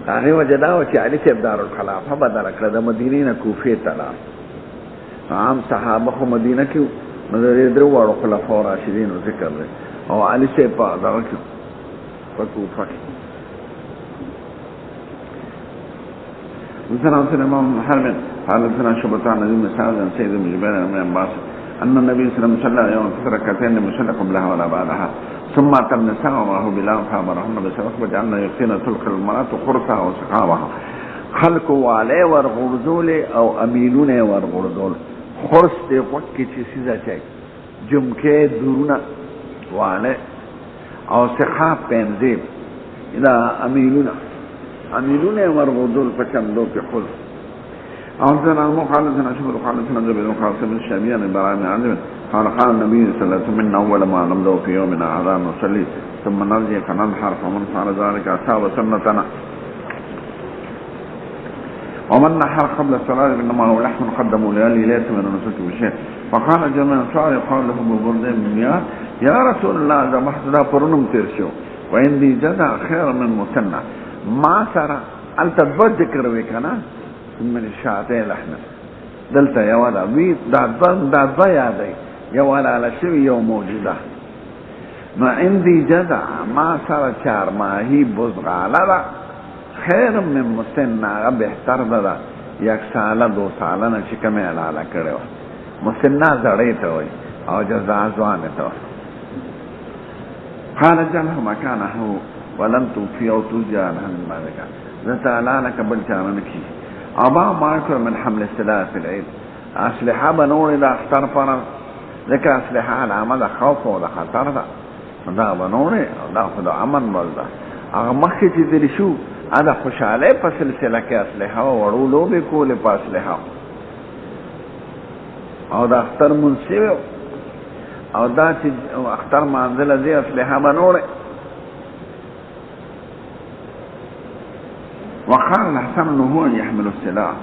هغه وجه دا و چې علي صاحب دارالخلافه بدله کړه د مدینې نه کوفې ته لاړ عام صحابه خو مدینه کې نو د درو واړو خلفاو راشدینو ذکر دی او علي صاحب په دغه کې په کوفه کې مثلا سليمان بن حرب قال سنا شبطان بن سعد عن سيد بن جبير بن عباس ان النبي صلى الله عليه وسلم صلى يوم ركعتين مصلى قبلها ولا بعدها ثم اتى النساء ومعه بلال فامرهن بسبق وجعلنا يكفين تلك المراه خرسها وسقاوها خلقوا عليه ورغرزول او اميلون ورغرزول خرس دې وکي چې سیده چي جمکه دورونه واله او سقاف پنځه الى اميلون ورغرزول پچندو کې خل أنزل المخالفة أشهر الخالفة نزل بالمخالفة من الشامية لبراء بن عازب قال النبي صلى الله عليه وسلم منا أول ما نبدأ في يومنا هذا نصلي ثم نرجع فننحر فمن فعل ذلك أصاب سنتنا ومن نحر قبل الصلاة إنما هو لحم قدموا ليالي ليس من النسك بشيء فقال جميع الشعر يقال له ببرد من مياه يا رسول الله ذبحت ذا فرنم ترشو وعندي جزع خير من مسنة ما سرى أن تدبر ذكر ويكنا من الشاعتين لحنا دلتا يا ولا بيت دا ضيا دي يا ولا على شوي يوم موجودة ما عندي جزع ما صار شعر ما هي بزغة لا خير من مسنة بهتر دا یک سالة دو سالة نشكمي على كريو مسنة زريته وي او جزع زوانته قال جله مكانه ولم توفي او توجع عن المالك ذات لك بلشانك أبا ما يكون من حمل السلاح في العيد أسلحة بنور إذا اختار فرض ذكر أسلحة العمل خوف ولا خطر دا بنور دا خدا عمل بلده أغمخي تدري شو هذا خوش عليه فسلسلة كأسلحة ورولو بكل فأسلحة أو دا اختار منسيب أو دا اختار منزل ذي أسلحة بنور وقال الحسن انه هو يحمل السلاح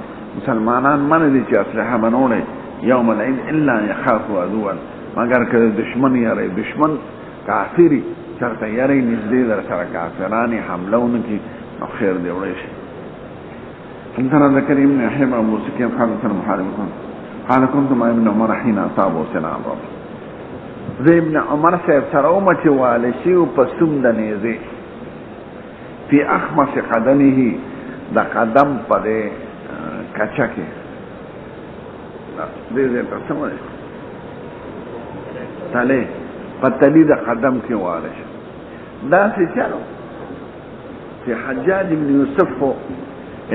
مسلمانان من دي چې اسلحه بنوړي يوم العيد الا يخافوا عدوا مگر که دشمن یې دشمن کافری چرته یې نږدې در سره کافرانه حملونه کی خیر دی وړي شي انتنا ذكر ابن يحيى ابو سكين قال سلام محاربكم قال كنت مع ابن عمر حين اصابه سنان رب زي ابن عمر صاحب سره اومچ والشي په سوم د نيزه في اخمص قدمه دا قدم په دې کچا کې دې تاسو تاله پتلی دا قدم کې واره دا څه چالو چې حجاج ابن یوسف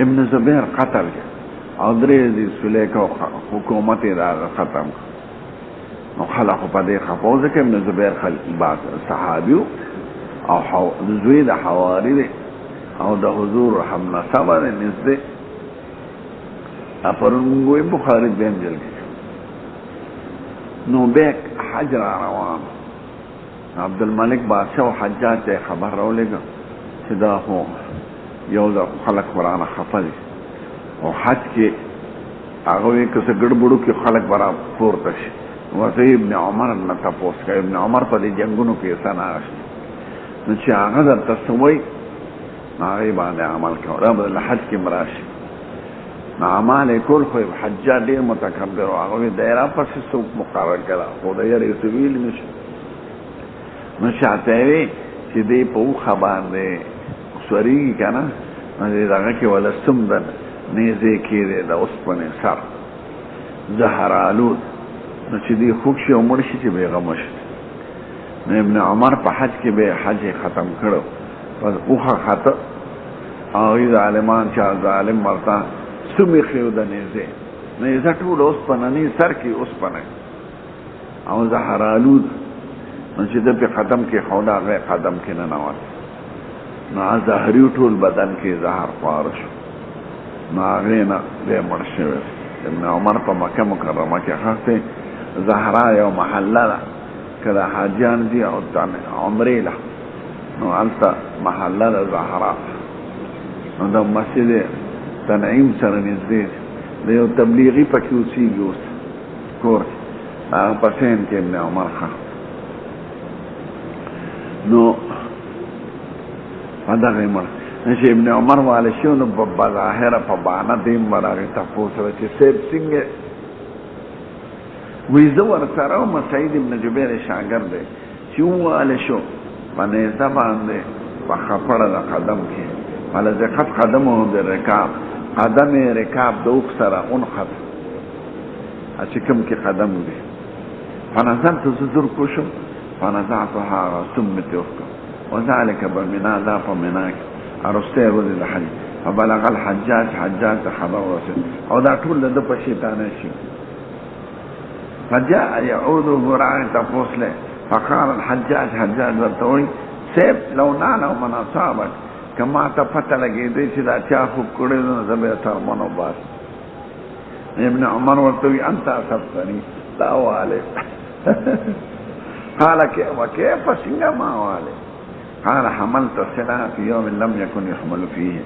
ابن زبیر قتل او درې دې سلیکو حکومت را ختم نو خلق په دې خفوزه کې ابن زبیر بعد صحابیو او زوی د حواری دی او د حضور حمله صبر نزده اپرنگوی بخاری بین جلگی نو بیک حجر روان عبدالملک بادشاہ و حجاج تے خبر رو لگا چه دا خو یو دا خلق برانا خفا دی او حج کی آگوی کسی گڑبڑو کی خلق برا پورتش وزی ابن عمر نتا پوست که ابن عمر پا دی جنگونو کیسا ناشت نو چې هغه درته سوی هغې باندې عمل کوه دا به د حج کې مراشي اعمال کول خو حجاج ډیر متکبر او هغه دایره پس څوک مقرر کړه خو د یې رسویل نشي نو شاته چې دې په خو باندې سوري کنه نه دغه کې ولا سمدن نيزه کې د اوسپنه سر زهر آلود نو چې دې خوښ او مرشي چې بیغمش ابن عمر په حج کې به حج ختم کړو پس اوخه خطا او د عالمان چې ظالم مرتا سمې خو د نيزه ټول اوسپنه نه سر کې اوسپنه او زهر آلود نو چې د په قدم کې خودا غي قدم کې نه نوات نو زهري ټول بدن کې زهر خارش نو هغه نه له مرشه ابن عمر په مکه مکرمه کې خاصه زهرا یو محله ده کله حاجیان دي او عمره له نو البته محله ده زهرا نو د مسجد تنعیم سره نږدې د یو تبلیغي پکې اوسېږي اوس کور هغه پسین کې ابن عمر خا نو هغه مر چې ابن عمر والے شو نو په ظاهر په باندې دیم ورغه تاسو چې سیب څنګه وې زو ورسره او سعید ابن جبیر شاګرد دی چې والے شو باندې زباندې په خپړه د قدم کې ولا ځکه قدمه د رکاب قدم رکاب د اوخ سره اون خط چې کوم کې قدم دی فنزلت زذر کوشم فنزعتها ثم توفق وذلك بمنا لا فمناك ارسته ورد الحج فبلغ الحجاج حجاج خبر رسول او دا ټول د په شیطان شي فجاء يعوده راعي تفوسله فقال الحجاج حجاج ورتوي سيب لو نانا من اصابك كما تفتح لګې دې چې دا چا خو کړي نو زبې تر منو باس ابن عمر ورتوي انت اصبتني لا والي قال كيف سنگما والي قال حملت السلاح في يوم لم يكن يحمل فيه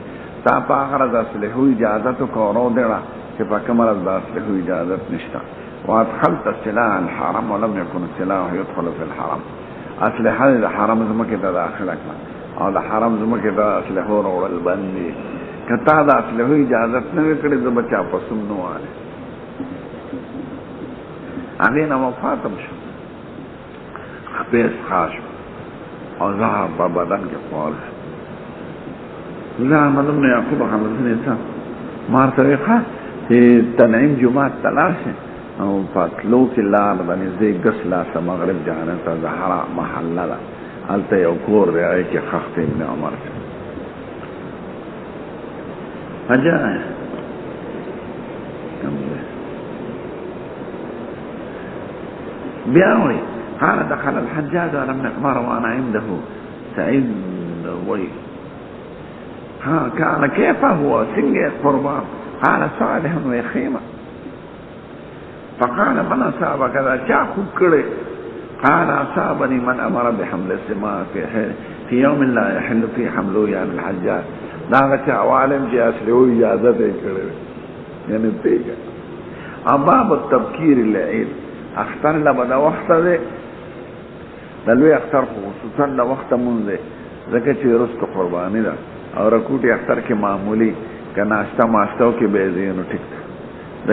تا پاغرز اصلحو اجازت کو رو دیڑا کہ پا کمرز دا اصلحو اجازت نشتا وادخلت السلاح الحرم ولم يكن السلاح يدخل في الحرم اصلحہ دا حرم زمکی دا داخلکنا او دا حرم زمکی دا اصلحو رو البندی کتا دا اصلحو اجازت نوکڑی دا بچا پسم نو آلے اگینا وفاتم شو خبیس خاشو اور ظاہر پر بدن کے فعال ظاہر مدم نے یعقوب حمد نے تھا مارتوی خواہ کہ تنعیم جماعت تلاش ہے اور پتلو کی لار بنی زی گسلا سا مغرب جانے تا ظاہرہ محلہ دا حالتا یوکور دے آئے کہ خخت ابن عمر سے فجائے بیاوی قال دخل الحجاج ولم يقمر وانا عنده سعيد وي قال كيف هو سنجة قربان قال صالح ويخيمة فقال من أصاب كذا شاخو كري قال أصابني من أمر بحمل السماء في يوم لا يحل فيه حمله يعني الحجاج داغت عوالم جي أسلحو إجازت كري يعني بيجا أباب التبكير العيد اختر لبدا وقت ده دلوی اختر خصوصا دا وقت منده ذکر چه رست قربانی دا او رکوٹی اختر که معمولی که ناشتا ماشتاو که بیزینو ٹک تا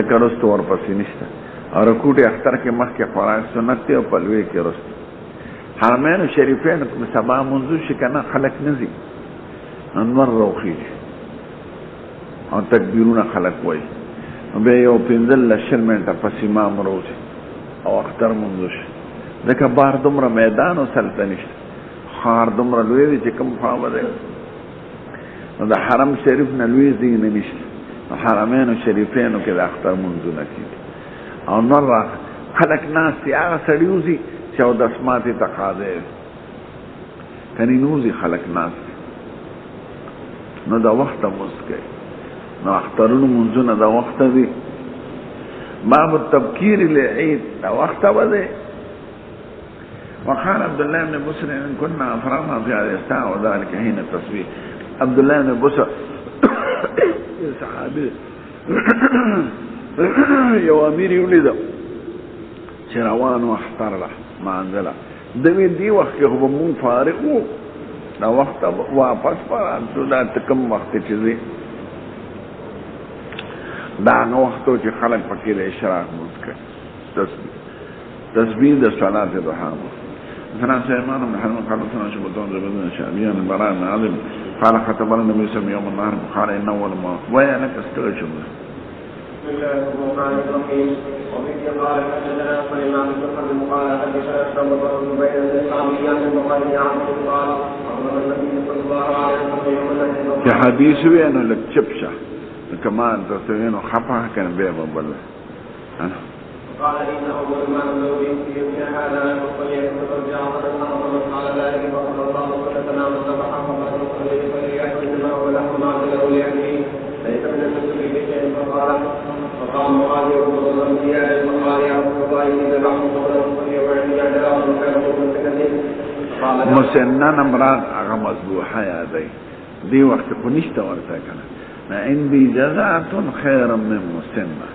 ذکر رست ورپسی نشتا او رکوٹی اختر که مخ که خوراک سنت تی او پلوی که رست حرمین و شریفین سبا منزو شکنا خلق نزی انور روخی او تکبیرون خلق وی بے یو پینزل لشل منتا پس امام روزی او اختر منزوش دکه بار دومره میدان او سلطنشت خار دومره لوی دی چې کوم خوا ده نو د حرم شریف نه لوی زین نشته حرمین او شریفینو کې د اختر منځونه کیږي او نور خلق ناس هغه سړیوزي چې او د اسماتي تقاضا کني نوزي خلق ناس نو دا وخت مسکه نو اخترونو منځونه دا وخت دی باب التبکیر للعید دا وخت وده وقال عبد الله بن بسر ان كنا افرادنا في هذه الساعه وذلك حين التصوير عبد الله بن بسر صحابي یو امیر ولید چروان واختار له مانزله دوی دی وخت کې هم مون فارغ وو دا وخت واپس پر دا کم وخت چې دا وختو چې خلک پکې د اشراق مونږ کوي تسبیح د صلات ضحا مثلا سليمان بن حرب قال لنا شبطون زبدنا شعبيا البراء بن عظم قال خطب لنا النبي صلى الله عليه وسلم يوم النهر قال إن أول ما ويا لك استغل شبه بسم الله الرحمن الرحيم وفي قال حدثنا سليمان بن حرب قال حدثنا شعبة بن بين الإسلامية وقال يعقوب قال أخبر النبي صلى الله عليه وسلم يوم النهر که حدیث وی نو لک چپ شه کمان ته نو خفه کنه به بل قال إن أول ما نزل في هذا فليكن رجعنا من قال ذلك فقال الله ولتنا وسبحه فليأكل ما وله ما لأوليائه ليس من المسلم بشيء فقال معاذ رسول الله فقال يا رسول الله إذا لم تقل فليوعد يدعو خير من كثير مسنن امراد هغه مذبوحه یادای دی وخت کو نشته ورته کنه نه ان بی جزاء خیر من مسنه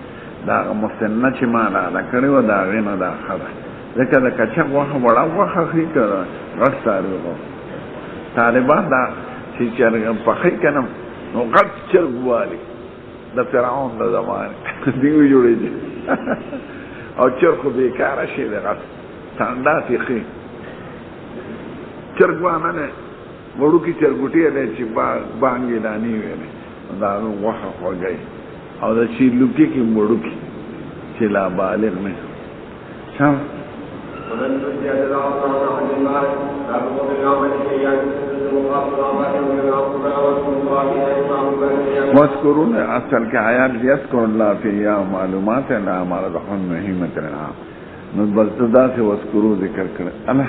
دا مسنه چې ما لا کړو دا غینه دا خبره ځکه دا کچا وخه وړه وخه خې کړه رساره طالبان دا چې چرګ په خې کنه نو غټ چرګوالي د فرعون د زمانه دی جوړې او چرګ بیکاره شي دغه څنګه تخې چرګوانه نه وړو کې چرګوټي ده چې باندې دانی وي دا نو وخه خوږی او دا چې لوکي کې وړو کې چې لا بالغ نه شام ولن تجد الله عن المال لا تقول اليوم الشيئان واذكرون اصل کې آیات یذکر الله فی یا معلومات لا مال ذهن مهمت لنا نو بلتدا سے واذکروا ذکر کړه الله